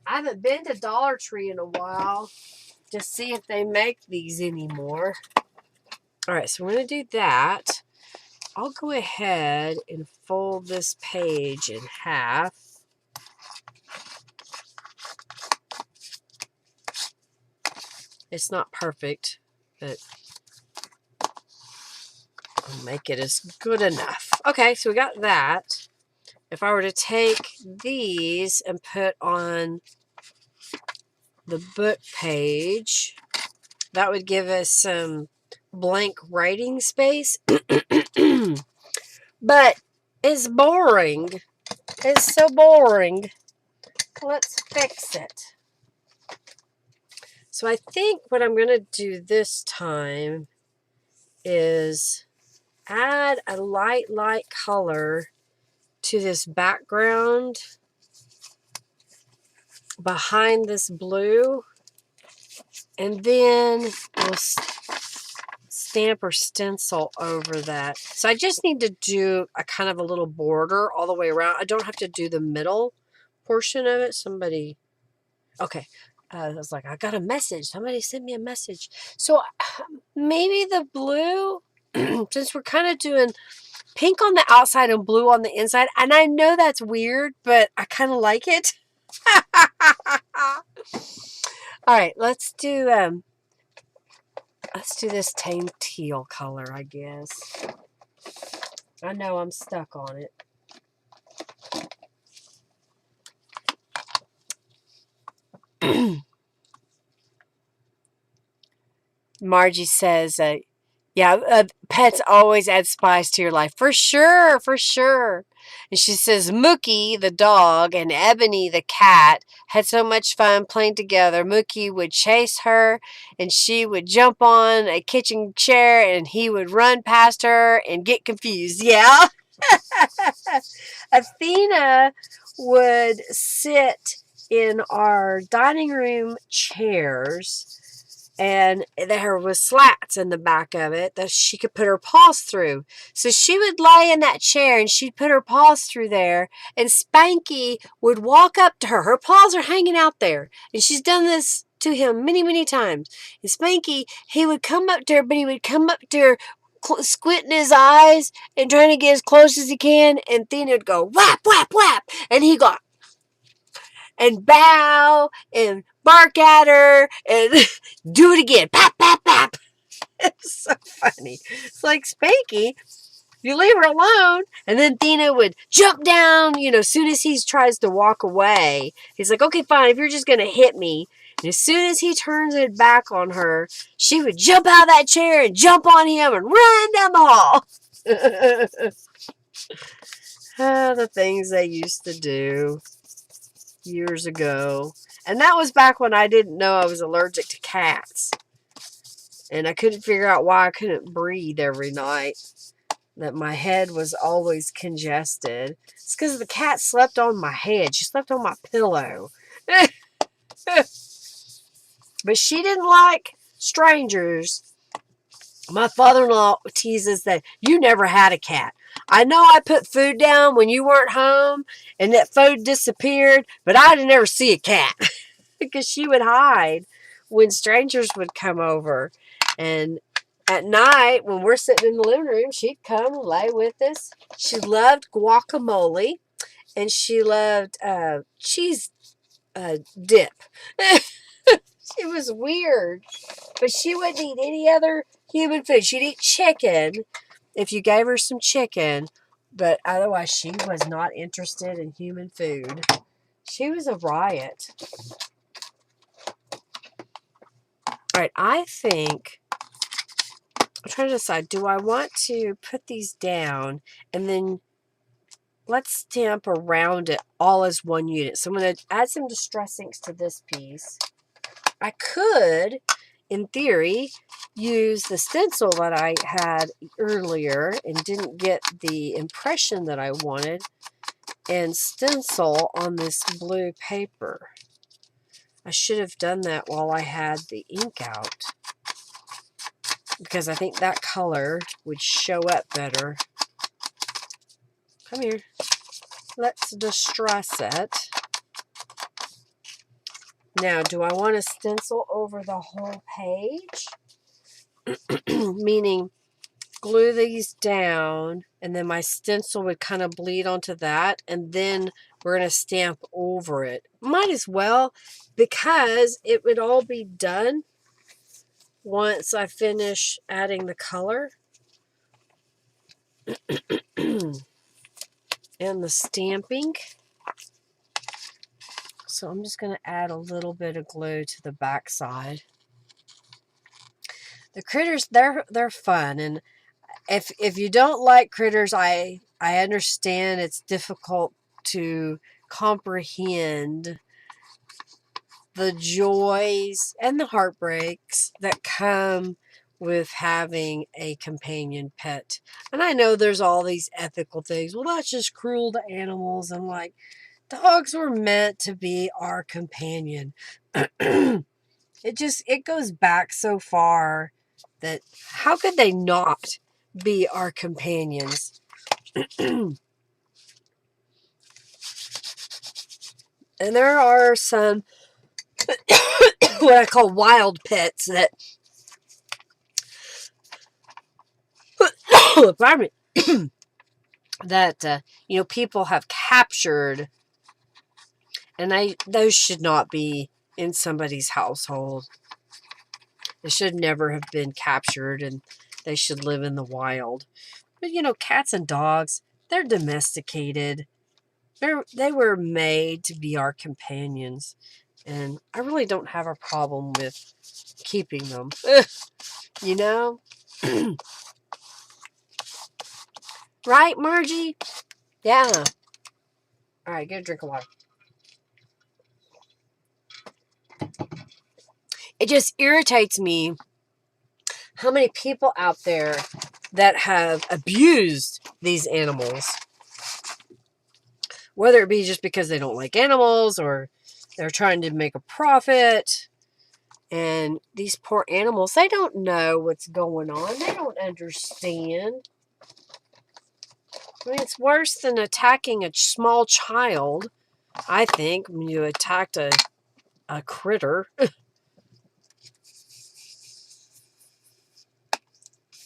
I haven't been to Dollar Tree in a while to see if they make these anymore. All right, so we're going to do that. I'll go ahead and fold this page in half. It's not perfect, but I'll make it as good enough. Okay, so we got that. If I were to take these and put on the book page, that would give us some blank writing space. But it's boring. It's so boring. Let's fix it. So I think what I'm going to do this time is add a light color to this background behind this blue, and then we'll stamp or stencil over that. So I just need to do a kind of a little border all the way around. I don't have to do the middle portion of it. Okay. I was like, I got a message. Somebody sent me a message. So maybe the blue since we're kind of doing pink on the outside and blue on the inside, and I know that's weird, but I kind of like it. All right, let's do this tame teal color, I guess. I know I'm stuck on it. Margie says, yeah, pets always add spice to your life. For sure, for sure. And she says, Mookie, the dog, and Ebony, the cat, had so much fun playing together. Mookie would chase her, and she would jump on a kitchen chair, and he would run past her and get confused. Yeah. Athena would sit in our dining room chairs, and there was slats in the back of it that she could put her paws through. So she would lay in that chair and she'd put her paws through there, and Spanky would walk up to her. Her paws are hanging out there, and she's done this to him many, many times. And Spanky, he would come up to her, but he would come up to her squinting his eyes and trying to get as close as he can, and Athena would go whap, whap, whap, and he go and bow and bark at her and do it again. Pap, pap, pap. It's so funny. It's like Spanky, you leave her alone, and then Athena would jump down, as soon as he tries to walk away. He's like, okay, fine, if you're just going to hit me. And as soon as he turns it back on her, she would jump out of that chair and jump on him and run down the hall. The things they used to do years ago. And that was back when I didn't know I was allergic to cats. And I couldn't figure out why I couldn't breathe every night. That my head was always congested. It's because the cat slept on my head. She slept on my pillow. But she didn't like strangers. My father-in-law teases that you never had a cat. I know I put food down when you weren't home and that food disappeared, but I didn't ever see a cat. Because she would hide when strangers would come over. And at night, when we're sitting in the living room, she'd come and lay with us. She loved guacamole, and she loved cheese dip. She was weird, but she wouldn't eat any other human food. She'd eat chicken if you gave her some chicken, but otherwise she was not interested in human food. She was a riot. All right, I think I'm trying to decide, do I want to put these down and then let's stamp around it all as one unit. So I'm going to add some distress inks to this piece. I could, in theory, use the stencil that I had earlier and didn't get the impression that I wanted and stencil on this blue paper. I should have done that while I had the ink out, because I think that color would show up better. Come here. Let's distress it. Now, do I want to stencil over the whole page? Meaning glue these down, and then my stencil would kind of bleed onto that, and then we're going to stamp over it. Might as well, because it would all be done once I finish adding the color and the stamping. So I'm just going to add a little bit of glue to the back side. The critters, they're fun, and if you don't like critters, I understand it's difficult to comprehend the joys and the heartbreaks that come with having a companion pet. And I know there's all these ethical things. Well, that's just cruel to animals. I'm like, dogs were meant to be our companion. It goes back so far that how could they not be our companions? And there are some what I call wild pets that pardon me, that, people have captured, and those should not be in somebody's household. They should never have been captured, and they should live in the wild. But, cats and dogs, they're domesticated. They were made to be our companions. And I really don't have a problem with keeping them. you know? Right, Margie? Yeah. All right, get a drink of water. It just irritates me how many people out there that have abused these animals. Whether it be just because they don't like animals or they're trying to make a profit. And these poor animals, they don't know what's going on. They don't understand. I mean, it's worse than attacking a small child, I think, when you attacked a critter.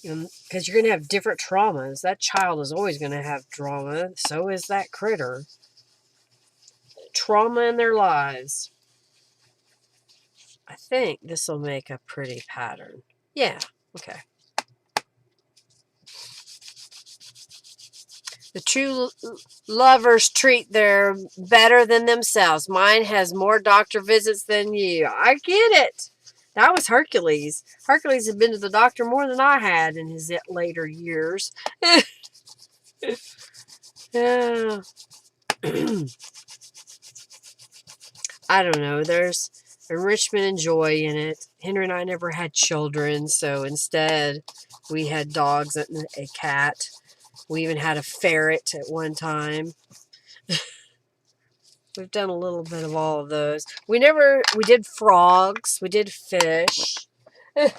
Because you're going to have different traumas. That child is always going to have trauma. So is that critter. Trauma in their lives. I think this will make a pretty pattern. Yeah, okay. The true lovers treat their better than themselves. Mine has more doctor visits than you. I get it. That was Hercules. Hercules had been to the doctor more than I had in his later years. Yeah. I don't know. There's enrichment and joy in it. Henry and I never had children, so instead we had dogs and a cat. We even had a ferret at one time. We've done a little bit of all of those. We did frogs. We did fish. I'm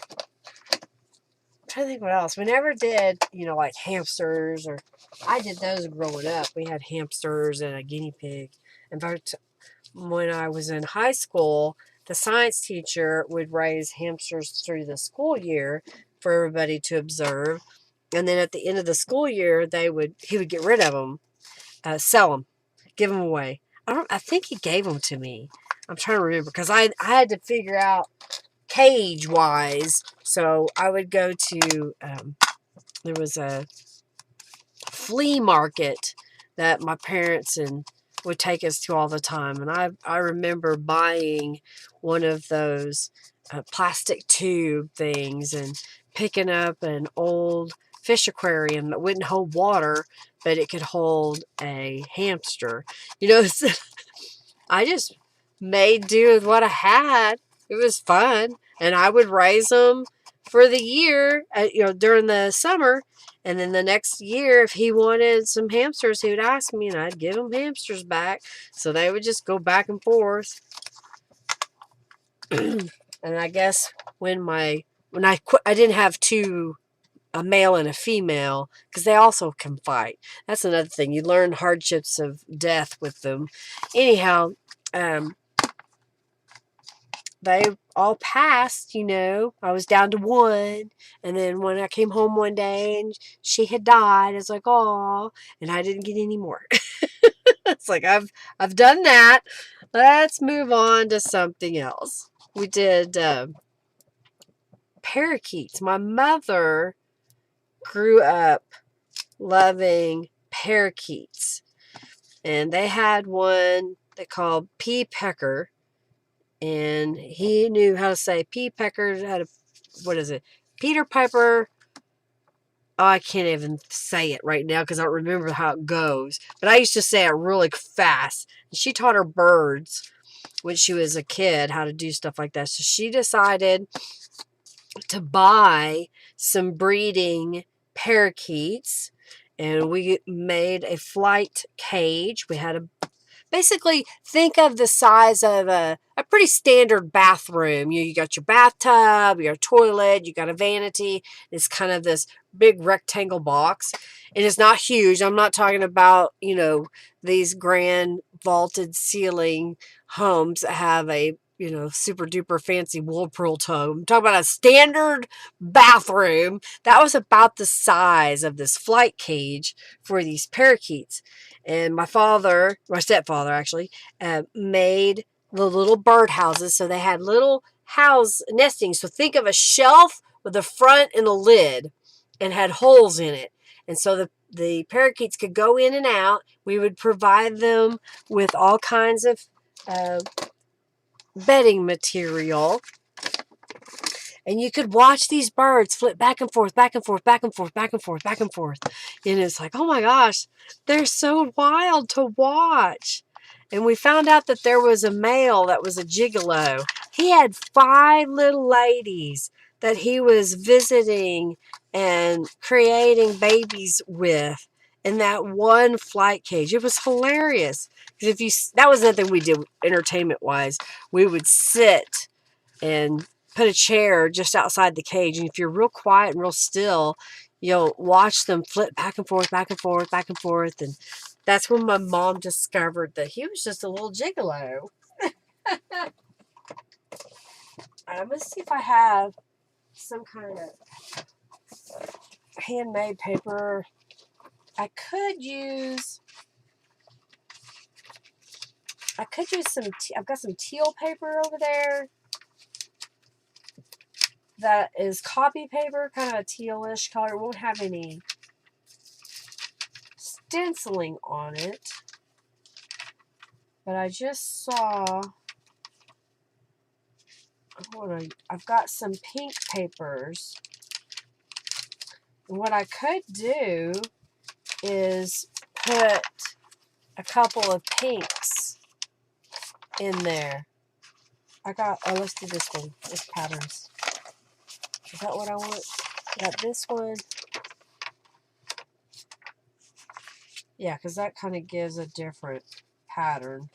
trying to think what else. We never did, like hamsters, or I did those growing up. We had hamsters and a guinea pig. In fact, when I was in high school, the science teacher would raise hamsters through the school year for everybody to observe. And then at the end of the school year, he would get rid of them, sell them, give them away. I think he gave them to me. I'm trying to remember because I had to figure out cage wise. So I would go to there was a flea market that my parents would take us to all the time, and I remember buying one of those plastic tube things and picking up an old fish aquarium that wouldn't hold water, but it could hold a hamster. I just made do with what I had. It was fun, and I would raise them for the year, during the summer, and then the next year, if he wanted some hamsters, he would ask me, and I'd give him hamsters back, so they would just go back and forth. And I guess when I quit, I didn't have a male and a female, because they also can fight. That's another thing. You learn hardships of death with them. Anyhow, they all passed, I was down to one. And then when I came home one day and she had died, I was like, oh, and I didn't get any more. It's like, I've done that. Let's move on to something else. We did parakeets. My mother grew up loving parakeets. And they had one they called pea pecker. And he knew how to say pea pecker, what is it? Peter Piper. Oh, I can't even say it right now because I don't remember how it goes. But I used to say it really fast. And she taught her birds when she was a kid how to do stuff like that. So she decided to buy some breeding parakeets. And we made a flight cage. We had basically, think of the size of a pretty standard bathroom. You got your bathtub, your toilet, you got a vanity. It's kind of this big rectangle box. And it's not huge. I'm not talking about, these grand vaulted ceiling homes that have a you know, super duper fancy whirlpool tub. I'm talking about a standard bathroom that was about the size of this flight cage for these parakeets. And my stepfather actually, made the little bird houses. So they had little house nesting. So think of a shelf with a front and a lid and had holes in it. And so the parakeets could go in and out. We would provide them with all kinds of bedding material. And you could watch these birds flip back and forth, back and forth, back and forth, back and forth, back and forth. And it's like, oh my gosh, they're so wild to watch. And we found out that there was a male that was a gigolo. He had 5 little ladies that he was visiting and creating babies with in that one flight cage. It was hilarious. Because that was nothing we did entertainment wise. We would sit and put a chair just outside the cage. And if you're real quiet and real still, you'll watch them flip back and forth, back and forth, back and forth. And that's when my mom discovered that he was just a little gigolo. Let's see if I have some kind of handmade paper. I could use some, I've got some teal paper over there. That is copy paper, kind of a tealish color. It won't have any stenciling on it. But I just saw, I've got some pink papers. And what I could do is put a couple of pinks in there. Let's do this one, this patterns. Is that what I want? Got this one. Yeah, because that kind of gives a different pattern.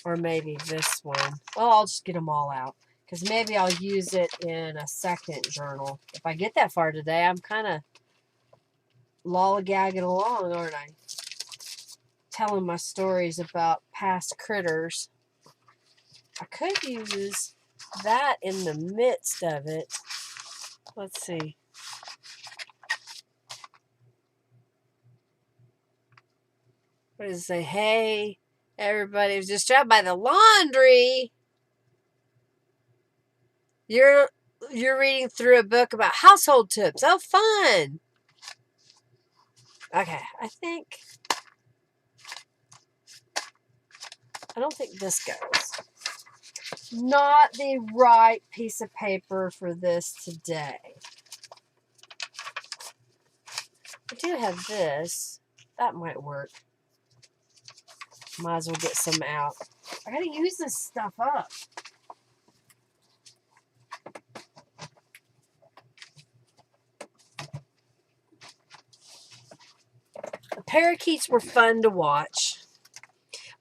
Or maybe this one. Well, I'll just get them all out. Because maybe I'll use it in a second journal. If I get that far today, I'm kind of lollygagging along, aren't I? Telling my stories about past critters. I could use that in the midst of it. Let's see. What does it say? Hey, everybody was distracted by the laundry. You're reading through a book about household tips. Oh, fun. Okay, I don't think this goes. Not the right piece of paper for this today. I do have this. That might work. Might as well get some out. I gotta use this stuff up. The parakeets were fun to watch.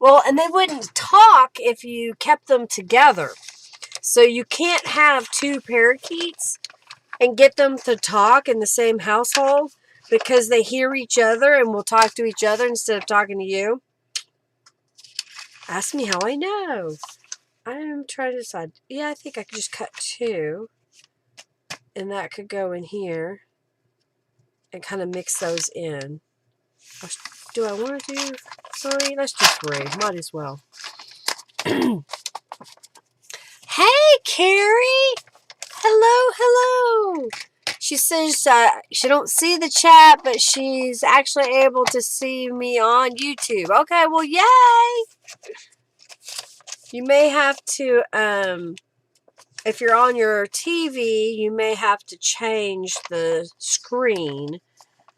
Well, and they wouldn't talk if you kept them together. So you can't have 2 parakeets and get them to talk in the same household because they hear each other and will talk to each other instead of talking to you. Ask me how I know. I'm trying to decide. Yeah, I think I could just cut 2. And that could go in here. And kind of mix those in. Do I want to do 3? Let's do 3. Might as well. Hey, Carrie. Hello, hello. She says she don't see the chat, but she's actually able to see me on YouTube. Okay, well, yay. You may have to, if you're on your TV, you may have to change the screen.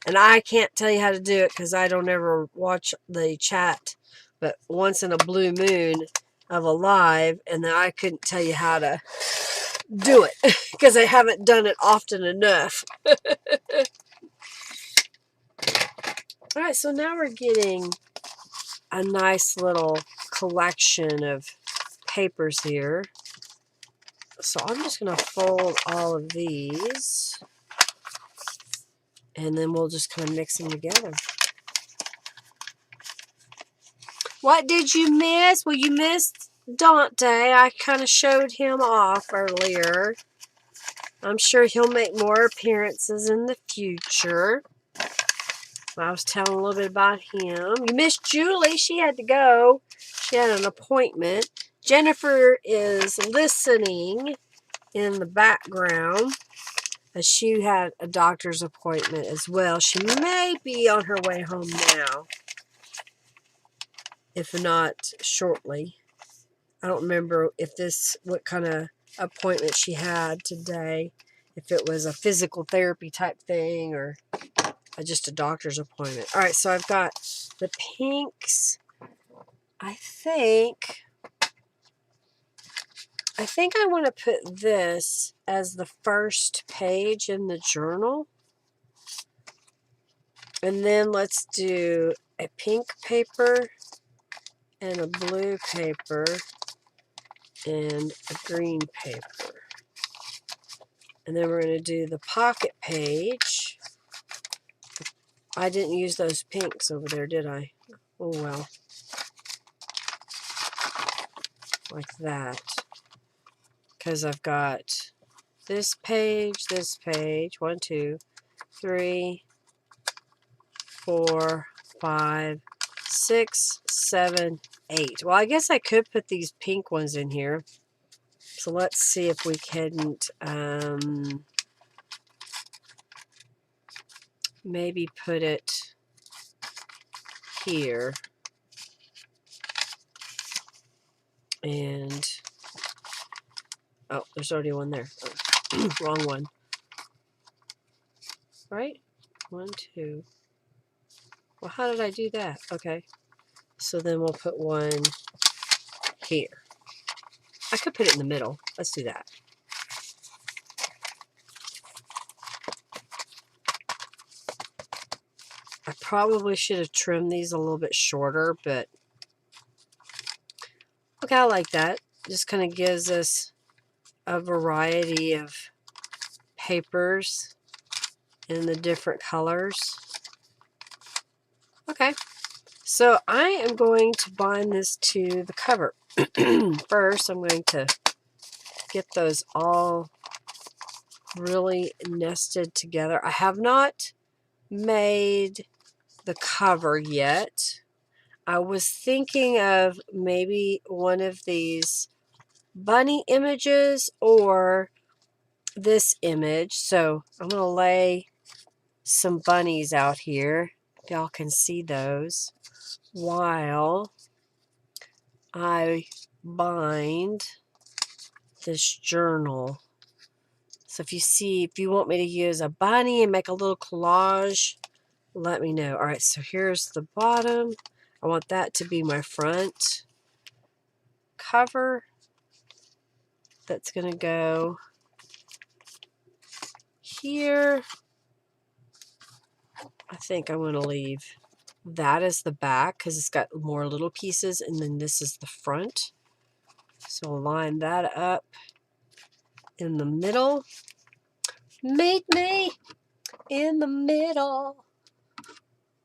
And I can't tell you how to do it because I don't ever watch the chat. But once in a blue moon of a live, and then I couldn't tell you how to do it because I haven't done it often enough. All right, so now we're getting a nice little collection of papers here. So I'm just going to fold all of these. And then we'll just kind of mix them together. What did you miss? Well, you missed Dante. I kind of showed him off earlier. I'm sure he'll make more appearances in the future. I was telling a little bit about him. You missed Julie. She had to go. She had an appointment. Jennifer is listening in the background as she had a doctor's appointment as well. She may be on her way home now, if not shortly. I don't remember what kind of appointment she had today, if it was a physical therapy type thing or just a doctor's appointment. All right, so I've got the pinks. I think I want to put this as the first page in the journal. And then let's do a pink paper and a blue paper and a green paper. And then we're going to do the pocket page. I didn't use those pinks over there, did I? Oh, well. Like that. Because I've got this page, 1, 2, 3, 4, 5, 6, 7, 8. Well, I guess I could put these pink ones in here. So let's see if we couldn't maybe put it here. And, oh, there's already one there. Oh, wrong one. Right? 1, 2. Well, how did I do that? Okay. So then we'll put one here. I could put it in the middle. Let's do that. I probably should have trimmed these a little bit shorter, but okay, I like that. Just kind of gives us a variety of papers in the different colors. Okay, so I am going to bind this to the cover. First, I'm going to get those all really nested together. I have not made the cover yet. I was thinking of maybe one of these bunny images or this image. So I'm going to lay some bunnies out here. Y'all can see those while I bind this journal. So if you want me to use a bunny and make a little collage, let me know. All right, so here's the bottom. I want that to be my front cover. That's going to go here. I think I want to leave that as the back because it's got more little pieces, and then this is the front. So I'll line that up in the middle. Meet me in the middle.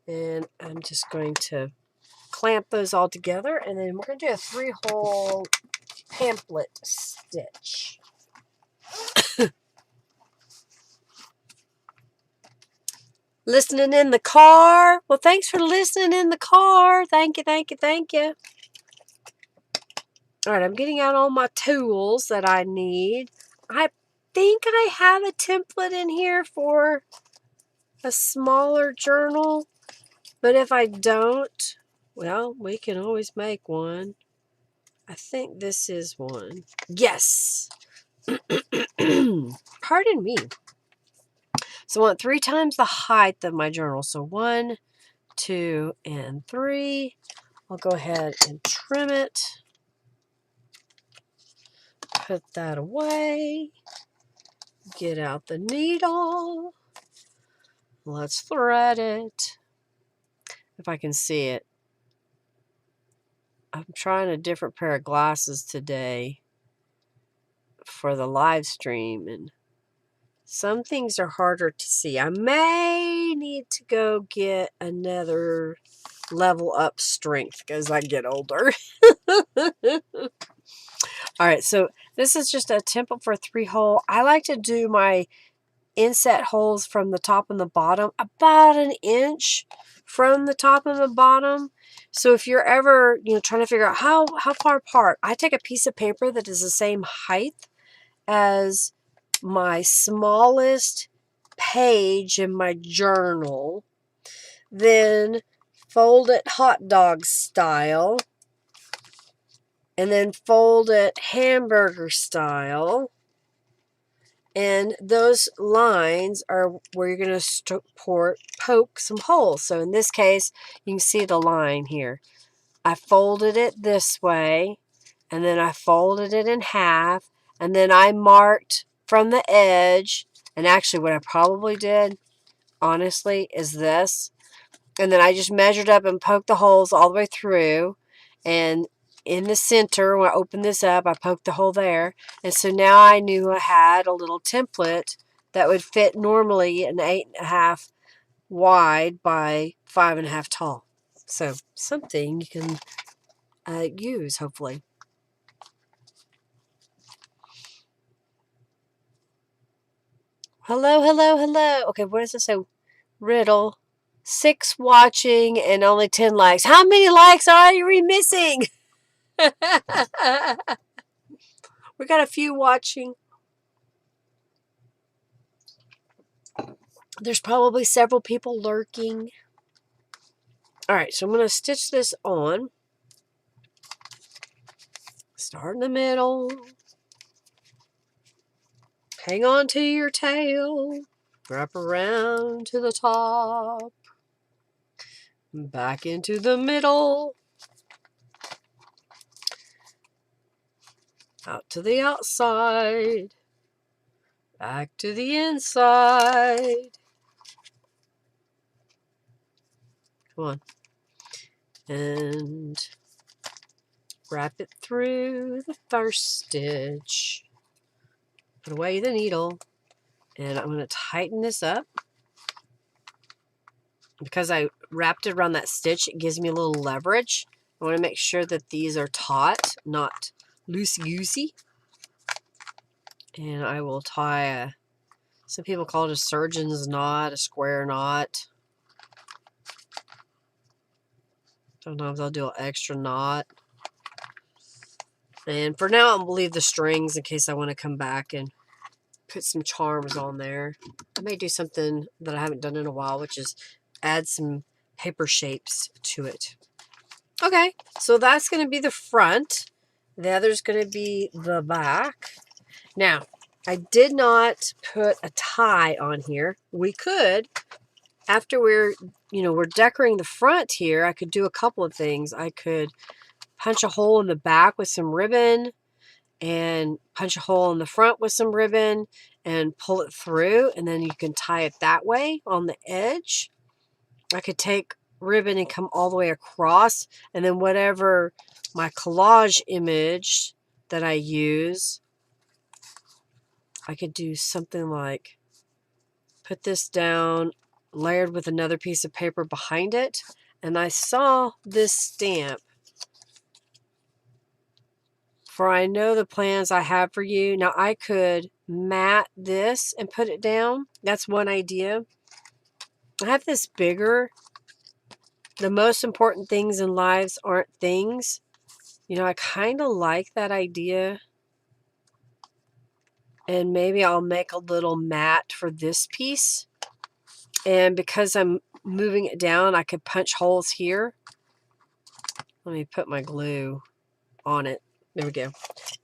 And I'm just going to clamp those all together, and then we're going to do a 3-hole pamphlet stitch. Listening in the car. Well, thanks for listening in the car. Thank you, thank you, thank you. All right, I'm getting out all my tools that I need. I think I have a template in here for a smaller journal, but if I don't, well, we can always make one. I think this is one. Yes. Pardon me. So I want 3 times the height of my journal. So 1, 2, and 3. I'll go ahead and trim it. Put that away. Get out the needle. Let's thread it. If I can see it. I'm trying a different pair of glasses today for the live stream, and some things are harder to see. I may need to go get another level up strength as I get older. All right, so this is just a template for a 3-hole. I like to do my inset holes from the top and the bottom about an inch from the top and the bottom. So if you're ever, trying to figure out how far apart, I take a piece of paper that is the same height as my smallest page in my journal, then fold it hot dog style, and then fold it hamburger style. And those lines are where you're going to poke some holes. So in this case, you can see the line here. I folded it this way, and then I folded it in half, and then I marked from the edge. And actually what I probably did, honestly, is this. And then I just measured up and poked the holes all the way through. And in the center, when I opened this up, I poked the hole there. And so now I knew I had a little template that would fit normally an 8.5 wide by 5.5 tall. So something you can use, hopefully. Hello, hello, hello. Okay, what does it say? Riddle. 6 watching and only 10 likes. How many likes are you missing? We got a few watching. There's probably several people lurking. All right, so I'm going to stitch this on. Start in the middle. Hang on to your tail. Wrap around to the top. Back into the middle. Out to the outside. Back to the inside. Come on. And wrap it through the first stitch. Put away the needle. And I'm going to tighten this up. Because I wrapped it around that stitch, it gives me a little leverage. I want to make sure that these are taut, not loosey-goosey. And I will tie some people call it a surgeon's knot, a square knot. Sometimes I'll do an extra knot. And for now, I'm going to leave the strings in case I want to come back and put some charms on there. I may do something that I haven't done in a while, which is add some paper shapes to it. Okay, so that's going to be the front. The other's going to be the back. Now, I did not put a tie on here. We could, after we're decorating the front here, I could do a couple of things. I could punch a hole in the back with some ribbon and punch a hole in the front with some ribbon and pull it through, and then you can tie it that way on the edge. I could take ribbon and come all the way across, and then whatever my collage image that I use, I could do something like put this down layered with another piece of paper behind it. And I saw this stamp for I know the plans I have for you. Now I could mat this and put it down. That's one idea. I have this bigger. The most important things in lives aren't things. I kind of like that idea. And maybe I'll make a little mat for this piece. And because I'm moving it down, I could punch holes here. Let me put my glue on it. There we go.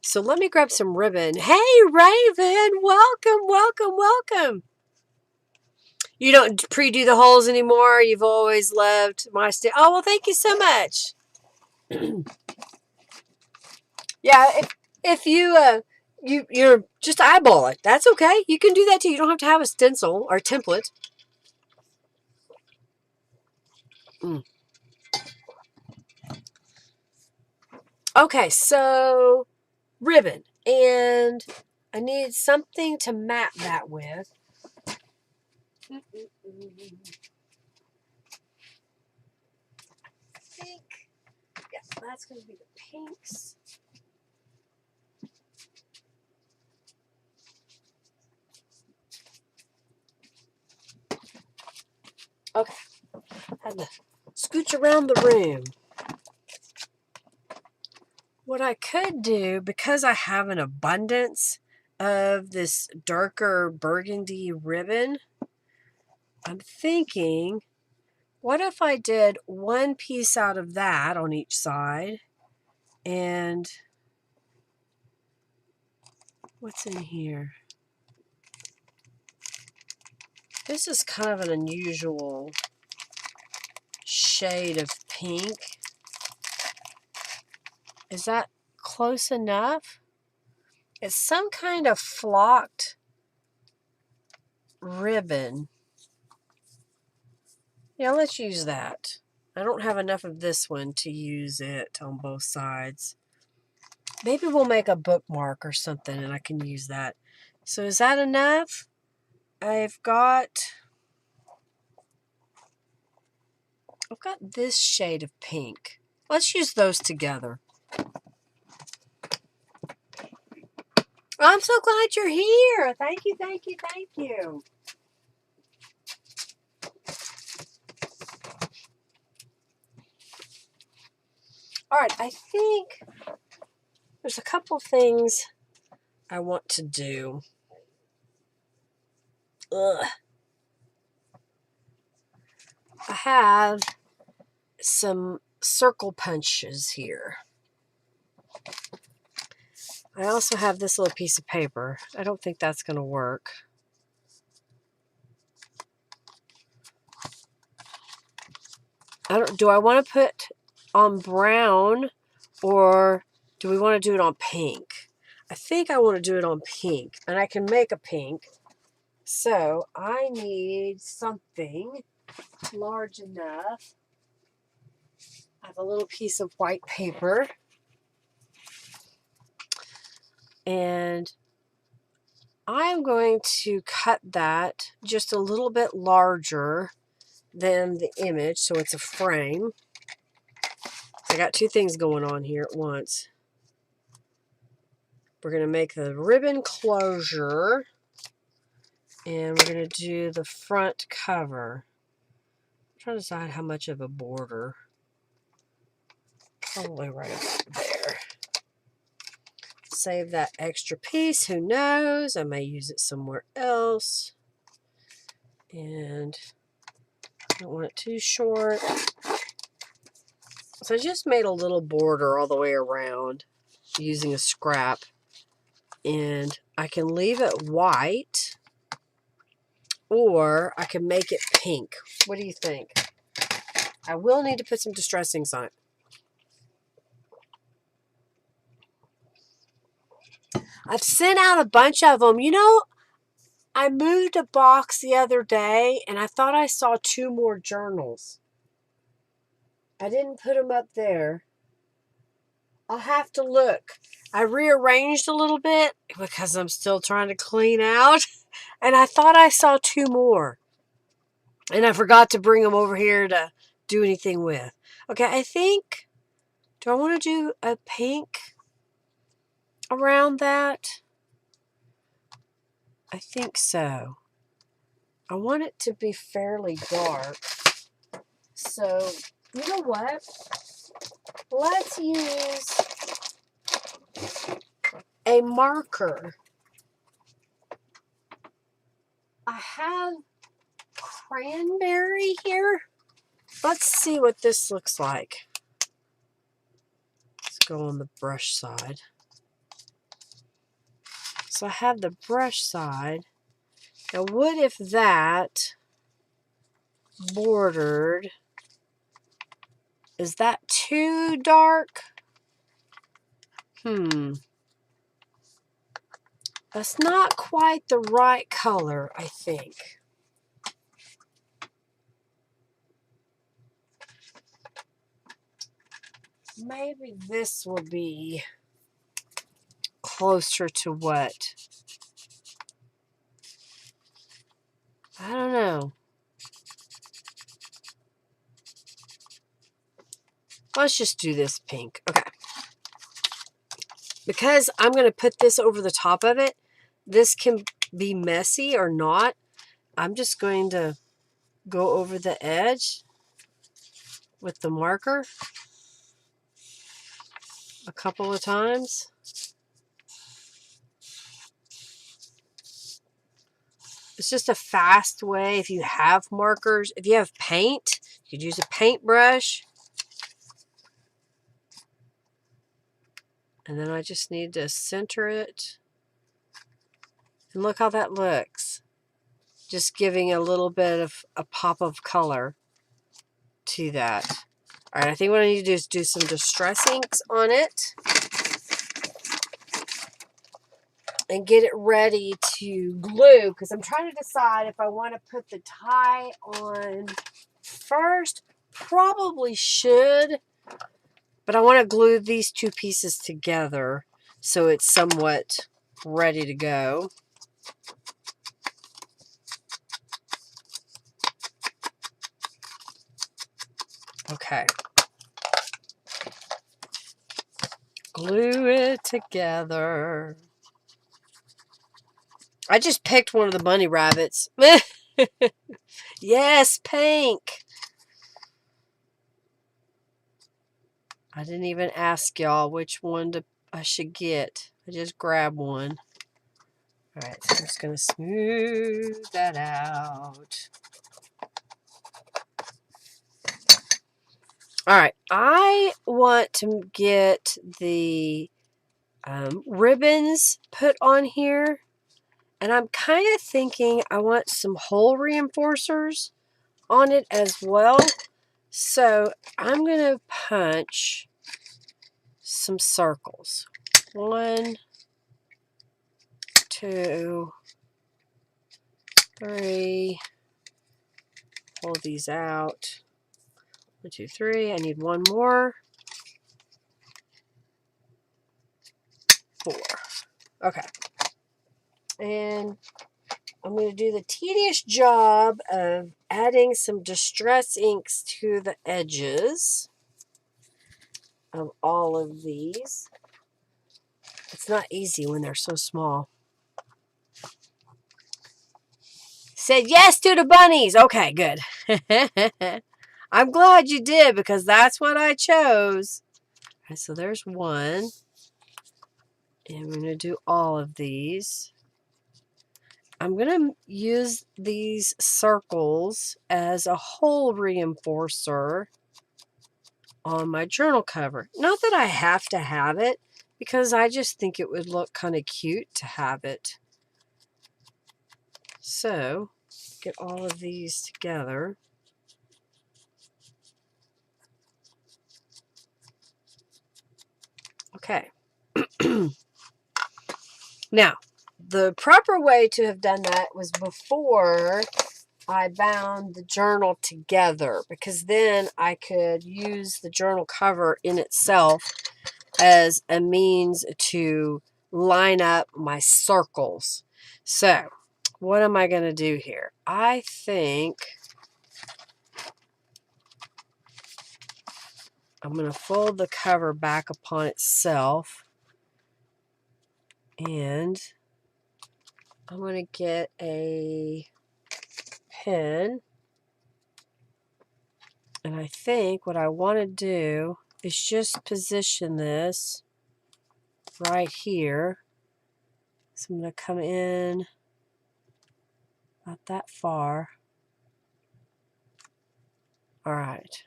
So let me grab some ribbon. Hey, Raven, welcome, welcome, welcome. You don't pre-do the holes anymore. You've always loved my stitch. Oh, well, thank you so much. Yeah, if you're just eyeball it, that's okay. You can do that too. You don't have to have a stencil or template. Okay, so ribbon, and I need something to mat that with. that's going to be the pinks. Okay, had to scooch around the room. What I could do, because I have an abundance of this darker burgundy ribbon, I'm thinking, what if I did one piece out of that on each side? And what's in here? This is kind of an unusual shade of pink. Is that close enough? It's some kind of flocked ribbon. Yeah, let's use that. I don't have enough of this one to use it on both sides. Maybe we'll make a bookmark or something and I can use that. So is that enough? I've got this shade of pink. Let's use those together. I'm so glad you're here. Thank you, thank you, thank you. All right, I think there's a couple things I want to do. Ugh. I have some circle punches here. I also have this little piece of paper. I don't think that's going to work. Do I want to put on brown or do we want to do it on pink? I think I want to do it on pink, and I can make a pink. So I need something large enough. I have a little piece of white paper. And I'm going to cut that just a little bit larger than the image, so it's a frame. I got two things going on here at once. We're going to make the ribbon closure, and we're going to do the front cover. I'm trying to decide how much of a border. Probably right up there. Save that extra piece. Who knows? I may use it somewhere else. And I don't want it too short. So I just made a little border all the way around using a scrap. And I can leave it white or I can make it pink. What do you think? I will need to put some distressings on it. I've sent out a bunch of them. You know, I moved a box the other day and I thought I saw 2 more journals. I didn't put them up there. I'll have to look. I rearranged a little bit because I'm still trying to clean out. And I thought I saw 2 more. And I forgot to bring them over here to do anything with. Okay, I think, do I want to do a pink around that? I think so. I want it to be fairly dark. So, you know what? Let's use a marker. I have cranberry here. Let's see what this looks like. Let's go on the brush side. So I have the brush side. Now what if that bordered, is that too dark? That's not quite the right color, I think. Maybe this will be closer to what? I don't know. Let's just do this pink. Okay. Because I'm going to put this over the top of it, this can be messy or not. I'm just going to go over the edge with the marker a couple of times. It's just a fast way if you have markers. If you have paint, you could use a paintbrush. And then I just need to center it. And look how that looks. Just giving a little bit of a pop of color to that. All right, I think what I need to do is do some distress inks on it. And get it ready to glue, because I'm trying to decide if I want to put the tie on first. Probably should, but I want to glue these two pieces together so it's somewhat ready to go. Okay. Glue it together. I just picked one of the bunny rabbits. Yes, pink. I didn't even ask y'all which one I should get. I just grabbed one. All right, so I'm just going to smooth that out. All right, I want to get the ribbons put on here. And I'm kind of thinking I want some hole reinforcers on it as well. So I'm going to punch some circles. 1, 2, 3. Pull these out. 1, 2, 3. I need one more. 4. Okay. And I'm going to do the tedious job of adding some distress inks to the edges of all of these. It's not easy when they're so small. Said yes to the bunnies. Okay, good. I'm glad you did, because that's what I chose. Okay, so there's one. And we're going to do all of these. I'm going to use these circles as a hole reinforcer on my journal cover. Not that I have to have it, because I just think it would look kind of cute to have it. So, get all of these together. Okay. Now, the proper way to have done that was before I bound the journal together, because then I could use the journal cover in itself as a means to line up my circles. So, what am I going to do here? I think I'm going to fold the cover back upon itself, and I'm going to get a pen, and I think what I want to do is just position this right here. So I'm going to come in not that far. All right.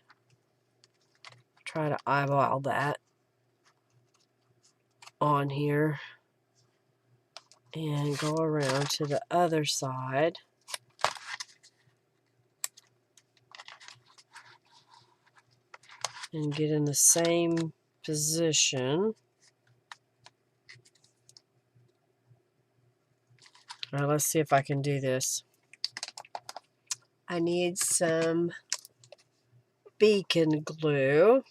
Try to eyeball that on here and go around to the other side. And get in the same position. All right, let's see if I can do this. I need some beacon glue.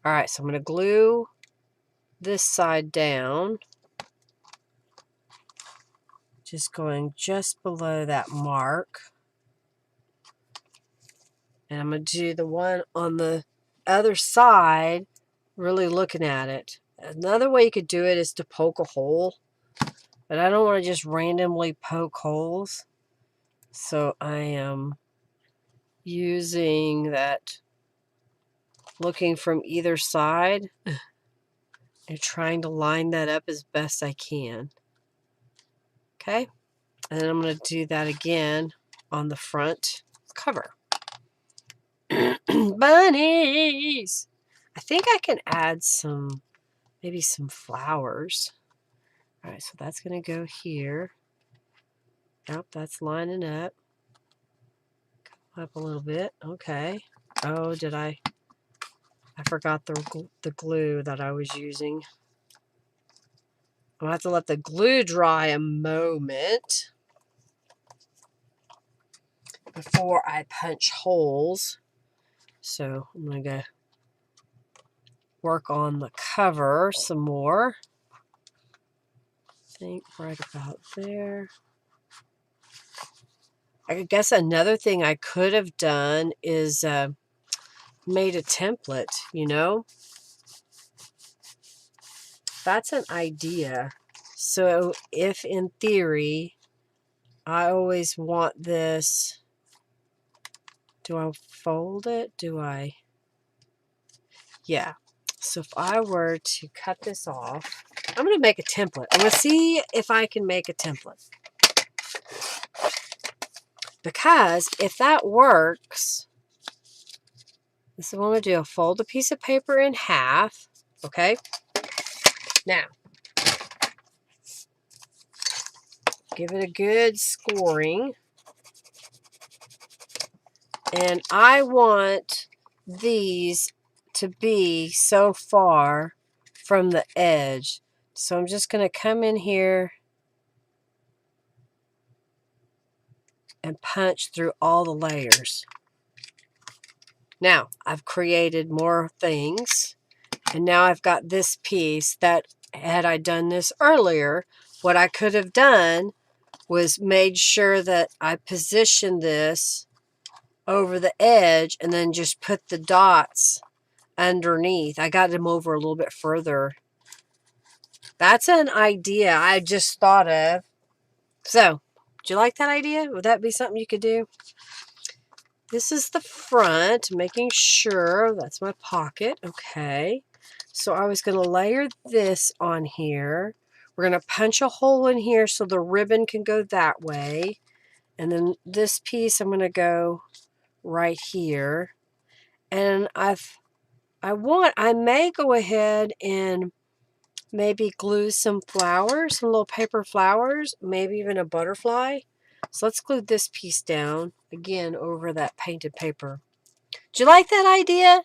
All right, so I'm going to glue this side down. Just going just below that mark. And I'm going to do the one on the other side, really looking at it. Another way you could do it is to poke a hole. But I don't want to just randomly poke holes. So I am using that, looking from either side and trying to line that up as best I can. Okay? And then I'm going to do that again on the front cover. Bunnies! I think I can add some, maybe some flowers. All right, so that's going to go here. Yep, that's lining up. Come up a little bit. Okay. Oh, did I forgot the glue that I was using. I'm going to have to let the glue dry a moment before I punch holes. So I'm going to go work on the cover some more. I think right about there. I guess another thing I could have done is made a template, you know? That's an idea. So if in theory, I always want this, do I fold it? Do I? Yeah. So if I were to cut this off, I'm going to make a template. I'm going to see if I can make a template. Because if that works, this is what I'm going to do. I'll fold a piece of paper in half. Okay. Now, give it a good scoring. And I want these to be so far from the edge. So I'm just going to come in here and punch through all the layers. Now, I've created more things. And now I've got this piece that, had I done this earlier, what I could have done was made sure that I positioned this over the edge and then just put the dots underneath. I got them over a little bit further. That's an idea I just thought of. So, do you like that idea? Would that be something you could do? This is the front, making sure that's my pocket. Okay. So I was going to layer this on here. We're going to punch a hole in here so the ribbon can go that way. And then this piece I'm going to go right here. And I may go ahead and maybe glue some flowers, some little paper flowers, maybe even a butterfly. So let's glue this piece down again over that painted paper. Do you like that idea?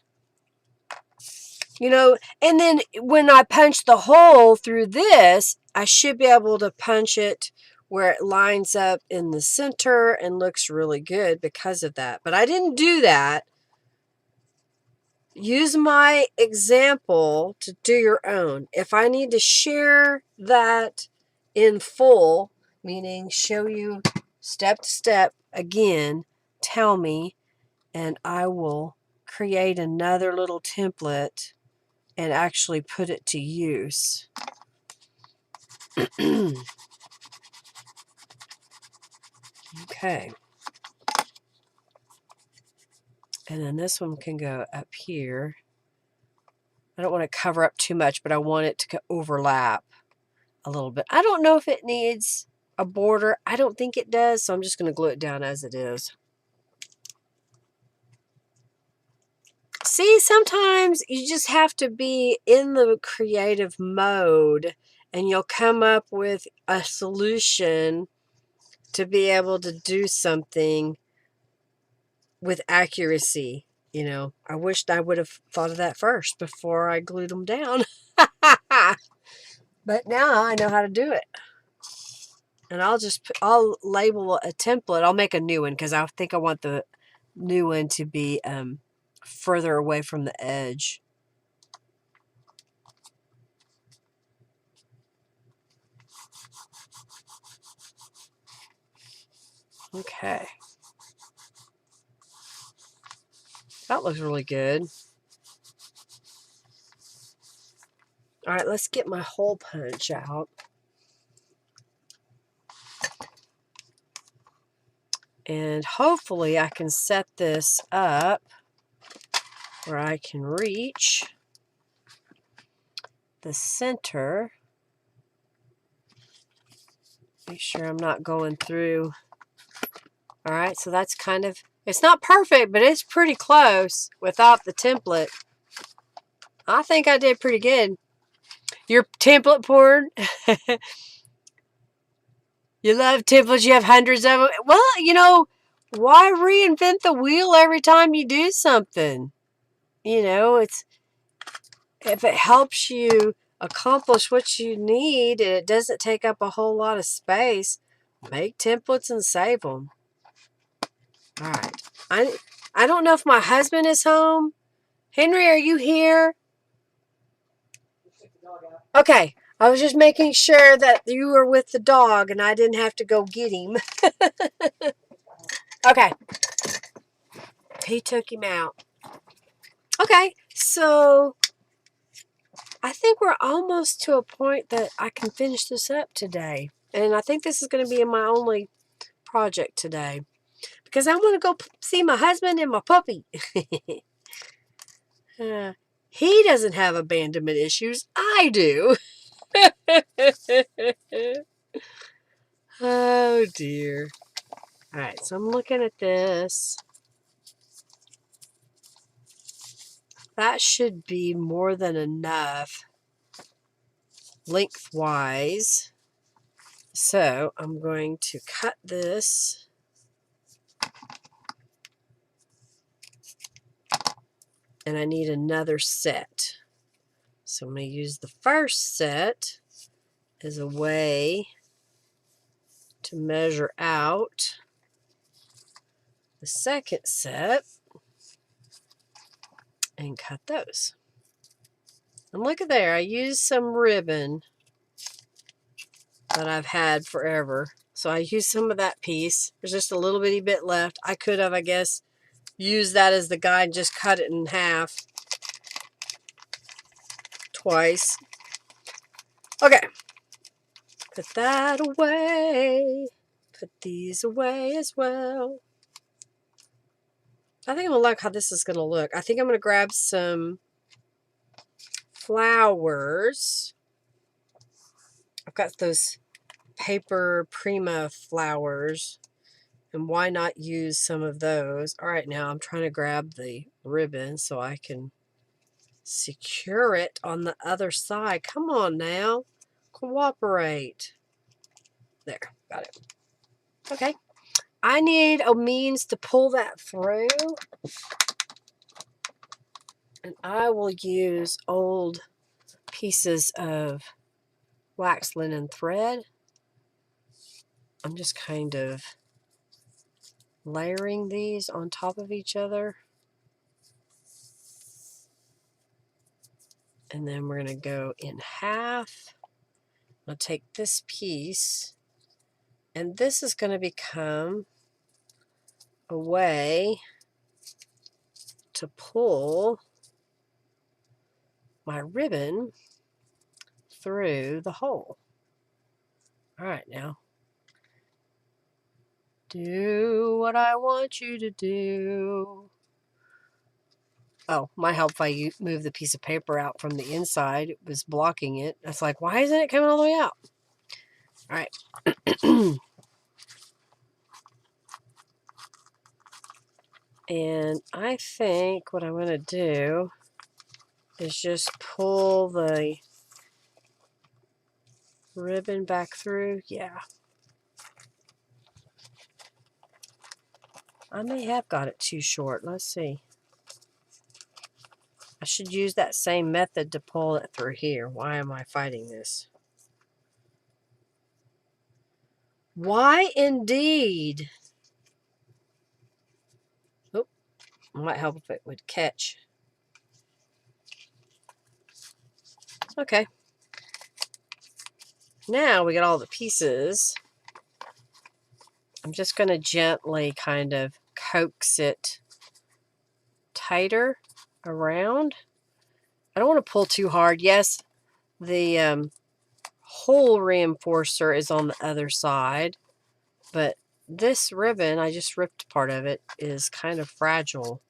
You know, and then when I punch the hole through this, I should be able to punch it where it lines up in the center and looks really good because of that. But I didn't do that. Use my example to do your own. If I need to share that in full, meaning show you step to step again, tell me, and I will create another little template and actually put it to use. Okay. And then this one can go up here. I don't want to cover up too much, but I want it to overlap a little bit. I don't know if it needs a border. I don't think it does, so I'm just going to glue it down as it is. See, sometimes you just have to be in the creative mode and you'll come up with a solution to be able to do something with accuracy. You know, I wished I would have thought of that first before I glued them down. But now I know how to do it. And I'll label a template. I'll make a new one because I think I want the new one to be further away from the edge. Okay. That looks really good. All right, let's get my hole punch out. And hopefully I can set this up where I can reach the center. Make sure I'm not going through. All right, so that's kind of, it's not perfect, but it's pretty close without the template. I think I did pretty good. Your template porn? You love templates, you have hundreds of them. Well, you know, why reinvent the wheel every time you do something? You know, it's, if it helps you accomplish what you need and it doesn't take up a whole lot of space, make templates and save them. All right. I don't know if my husband is home. Henry, are you here? Okay. I was just making sure that you were with the dog and I didn't have to go get him. Okay. He took him out. Okay. So I think we're almost to a point that I can finish this up today. And I think this is going to be my only project today. Because I want to go see my husband and my puppy. He doesn't have abandonment issues. I do. Oh, dear. All right, so I'm looking at this. That should be more than enough lengthwise. So I'm going to cut this. And I need another set. So I'm going to use the first set as a way to measure out the second set and cut those. And look at there, I used some ribbon that I've had forever. So I used some of that piece. There's just a little bitty bit left. I could have, I guess, used that as the guide and just cut it in half twice. Okay. Put that away. Put these away as well. I think I'm going to like how this is going to look. I think I'm going to grab some flowers. I've got those paper Prima flowers. And why not use some of those? All right, now I'm trying to grab the ribbon so I can secure it on the other side. Come on now. Cooperate. There, got it. Okay. I need a means to pull that through. And I will use old pieces of wax linen thread. I'm just kind of layering these on top of each other. And then we're going to go in half. I'll take this piece, and this is going to become a way to pull my ribbon through the hole. All right, now. Do what I want you to do. Oh, might help if I move the piece of paper out from the inside. It was blocking it. It's like, why isn't it coming all the way out? All right. And I think what I'm going to do is just pull the ribbon back through. Yeah. I may have got it too short. Let's see. I should use that same method to pull it through here. Why am I fighting this? Why indeed? Oh, might help if it would catch. Okay. Now we got all the pieces. I'm just going to gently kind of coax it tighter around. I don't want to pull too hard. Yes, the hole reinforcer is on the other side, but this ribbon, I just ripped part of it, is kind of fragile.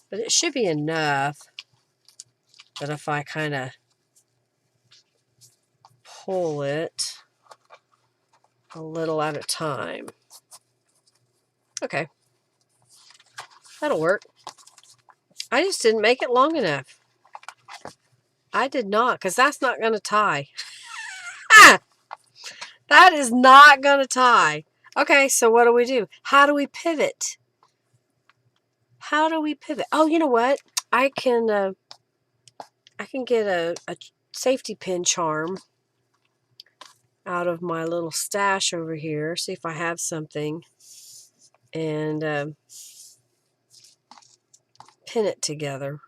But it should be enough that if I kind of pull it a little at a time. Okay, that'll work. I just didn't make it long enough. I did not, because that's not going to tie. Ah! That is not going to tie. Okay, so what do we do? How do we pivot? How do we pivot? Oh, you know what? I can get a safety pin charm out of my little stash over here. See if I have something. And pin it together.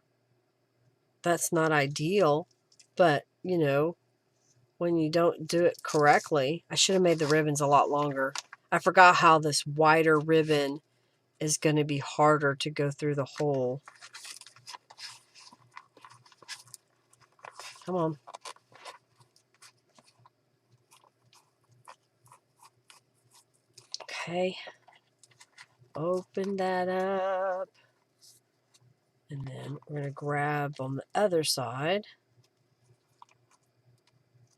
That's not ideal, but you know, when you don't do it correctly, I should have made the ribbons a lot longer. I forgot how this wider ribbon is going to be harder to go through the hole. Come on. Okay. Open that up. And then we're going to grab on the other side.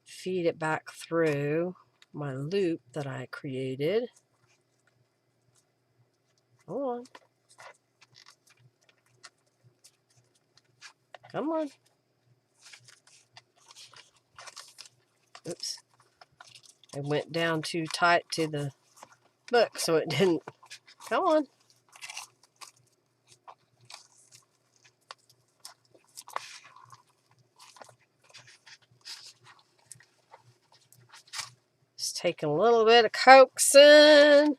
Feed it back through my loop that I created. Hold on. Come on. Oops. I went down too tight to the book, so it didn't. Come on. Just taking a little bit of coaxing.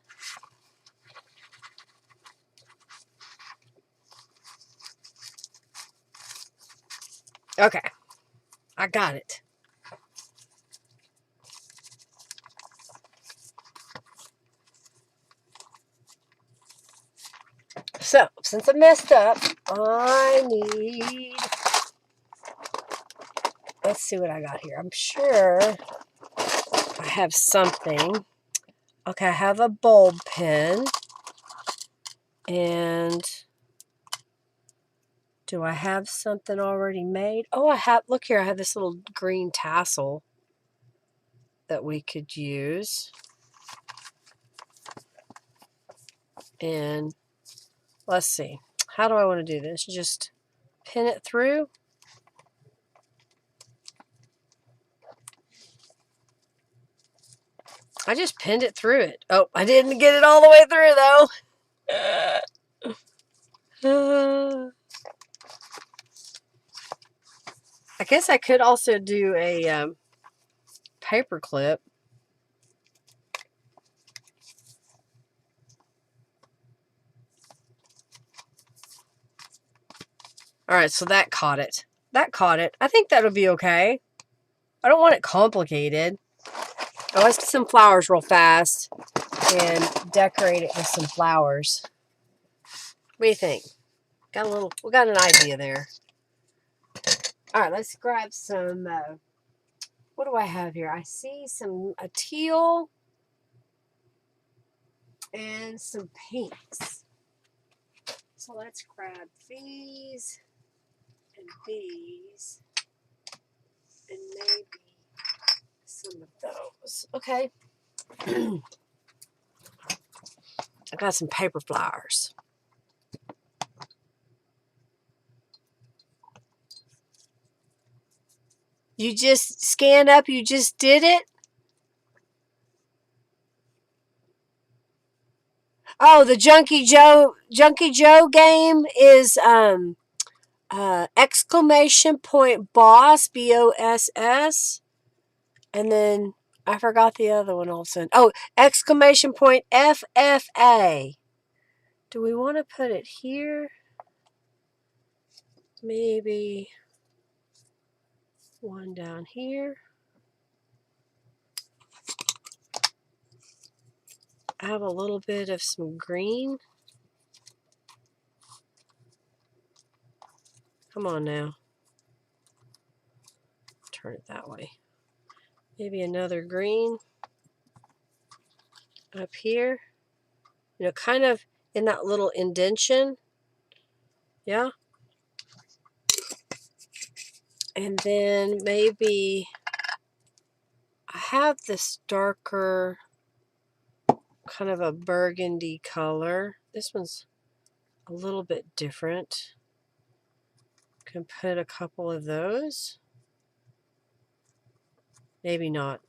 Okay. I got it. So, since I messed up, I need... Let's see what I got here. I'm sure I have something. Okay, I have a bulb pen. And do I have something already made? Oh, I have. Look here, I have this little green tassel that we could use. And let's see. How do I want to do this? Just pin it through. I just pinned it through it. Oh, I didn't get it all the way through, though. I guess I could also do a paper clip. All right, so that caught it. That caught it. I think that'll be okay. I don't want it complicated. Oh, let's get some flowers real fast and decorate it with some flowers. What do you think? We got an idea there. All right, let's grab some, what do I have here? I see a teal and some pinks. So let's grab these and these and maybe some of those. Okay. I got some paper flowers. You just scanned up, you just did it? Oh, the Junkie Joe game is exclamation point boss, BOSS. And then I forgot the other one all of a sudden. Oh, exclamation point FFA. Do we want to put it here? Maybe one down here. I have a little bit of some green. Come on now. Turn it that way. Maybe another green up here. You know, kind of in that little indentation. Yeah. And then maybe I have this darker, kind of a burgundy color. This one's a little bit different. Can put a couple of those. Maybe not.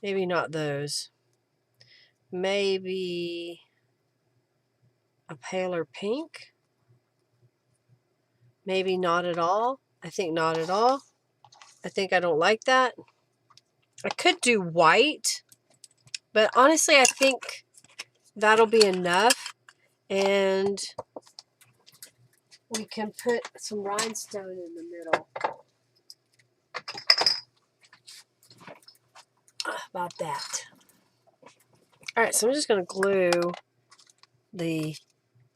Maybe not those. Maybe a paler pink. Maybe not at all. I think not at all. I think I don't like that. I could do white, but honestly I think that'll be enough. And we can put some rhinestone in the middle. About that. Alright, so I'm just going to glue the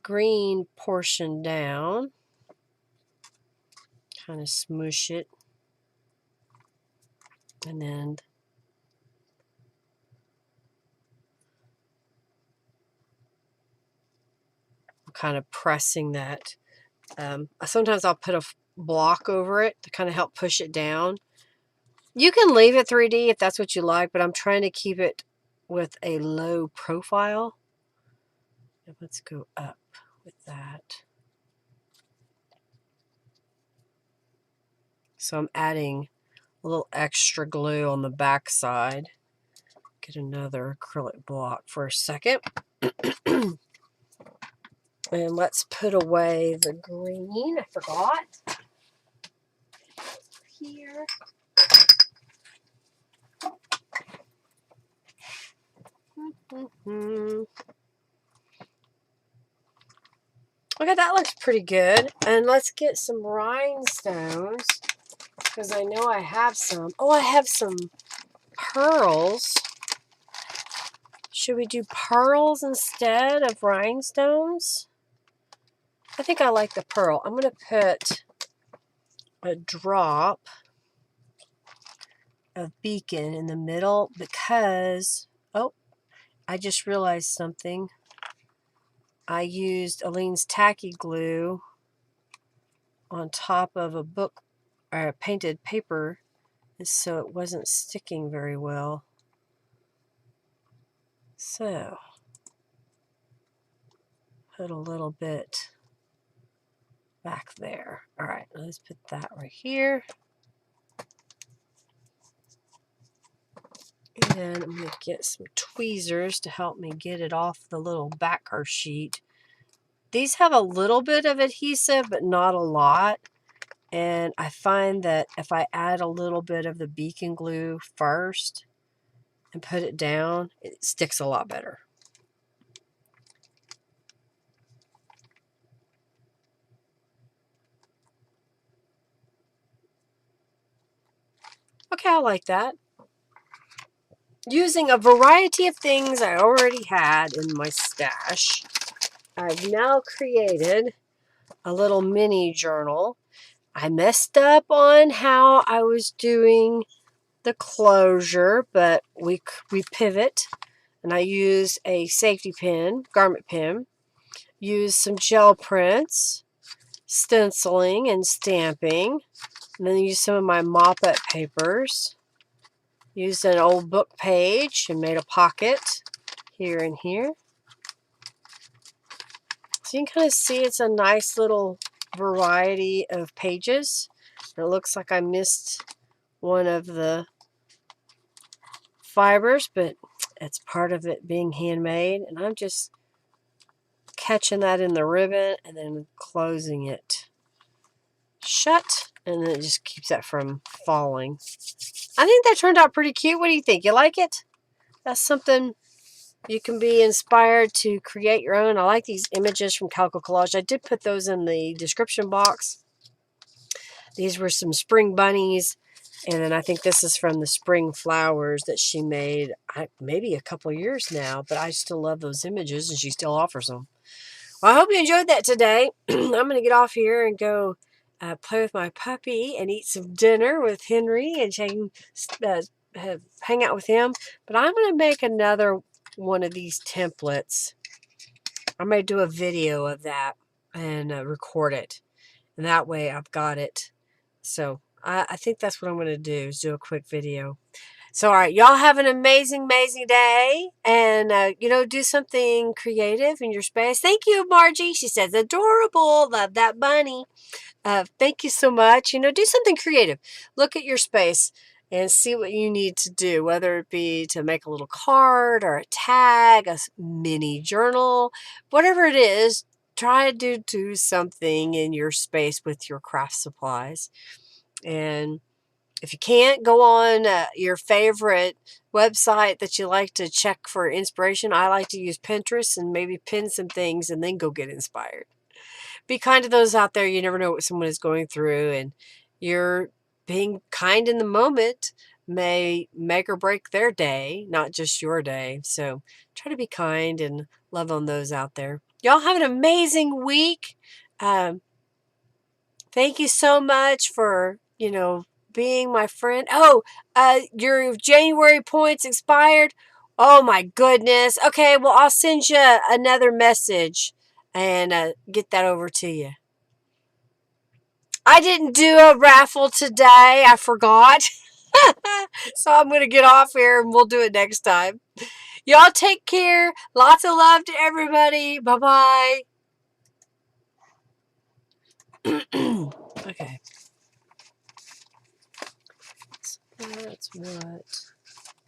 green portion down. Kind of smoosh it. And then I'm kind of pressing that. Sometimes I'll put a block over it to kind of help push it down. You can leave it 3D if that's what you like, but I'm trying to keep it with a low profile. Let's go up with that. So I'm adding a little extra glue on the back side. Get another acrylic block for a second. And let's put away the green. I forgot. Here. Okay, that looks pretty good. And let's get some rhinestones, because I know I have some. Oh, I have some pearls. Should we do pearls instead of rhinestones? I think I like the pearl. I'm going to put a drop of beacon in the middle because, oh, I just realized something. I used Aleene's tacky glue on top of a book or a painted paper, so it wasn't sticking very well. So, put a little bit back there. All right, let's put that right here. And I'm going to get some tweezers to help me get it off the little backer sheet. These have a little bit of adhesive, but not a lot. And I find that if I add a little bit of the beacon glue first and put it down, it sticks a lot better. Okay, I like that. Using a variety of things I already had in my stash, I've now created a little mini journal. I messed up on how I was doing the closure, but we pivot, and I used a safety pin, garment pin, used some gel prints, stenciling and stamping, and then used some of my mop-up papers. Used an old book page and made a pocket here and here. So you can kind of see it's a nice little variety of pages. It looks like I missed one of the fibers, but it's part of it being handmade. And I'm just catching that in the ribbon and then closing it shut. And then it just keeps that from falling. I think that turned out pretty cute. What do you think? You like it? That's something you can be inspired to create your own. I like these images from Calico Collage. I did put those in the description box. These were some spring bunnies. And then I think this is from the spring flowers that she made maybe a couple years now. But I still love those images and she still offers them. Well, I hope you enjoyed that today. I'm going to get off here and go play with my puppy and eat some dinner with Henry and hang out with him. But I'm going to make another one of these templates. I may do a video of that and record it. And that way I've got it. So I think that's what I'm going to do, is do a quick video. So, all right, y'all have an amazing, amazing day. And, do something creative in your space. Thank you, Margie. She says, adorable. Love that bunny. Thank you so much. Do something creative. Look at your space and see what you need to do, whether it be to make a little card or a tag, a mini journal, whatever it is. Try to do something in your space with your craft supplies. And if you can't, go on your favorite website that you like to check for inspiration. I like to use Pinterest and maybe pin some things and then go get inspired. Be kind to those out there. You never know what someone is going through, and you're being kind in the moment may make or break their day, not just your day. So try to be kind and love on those out there. Y'all have an amazing week. Thank you so much for, being my friend. Oh, your January points expired. Oh my goodness. Okay, well, I'll send you another message and get that over to you. I didn't do a raffle today. I forgot. So I'm going to get off here and we'll do it next time. Y'all take care. Lots of love to everybody. Bye-bye. Okay. That's what...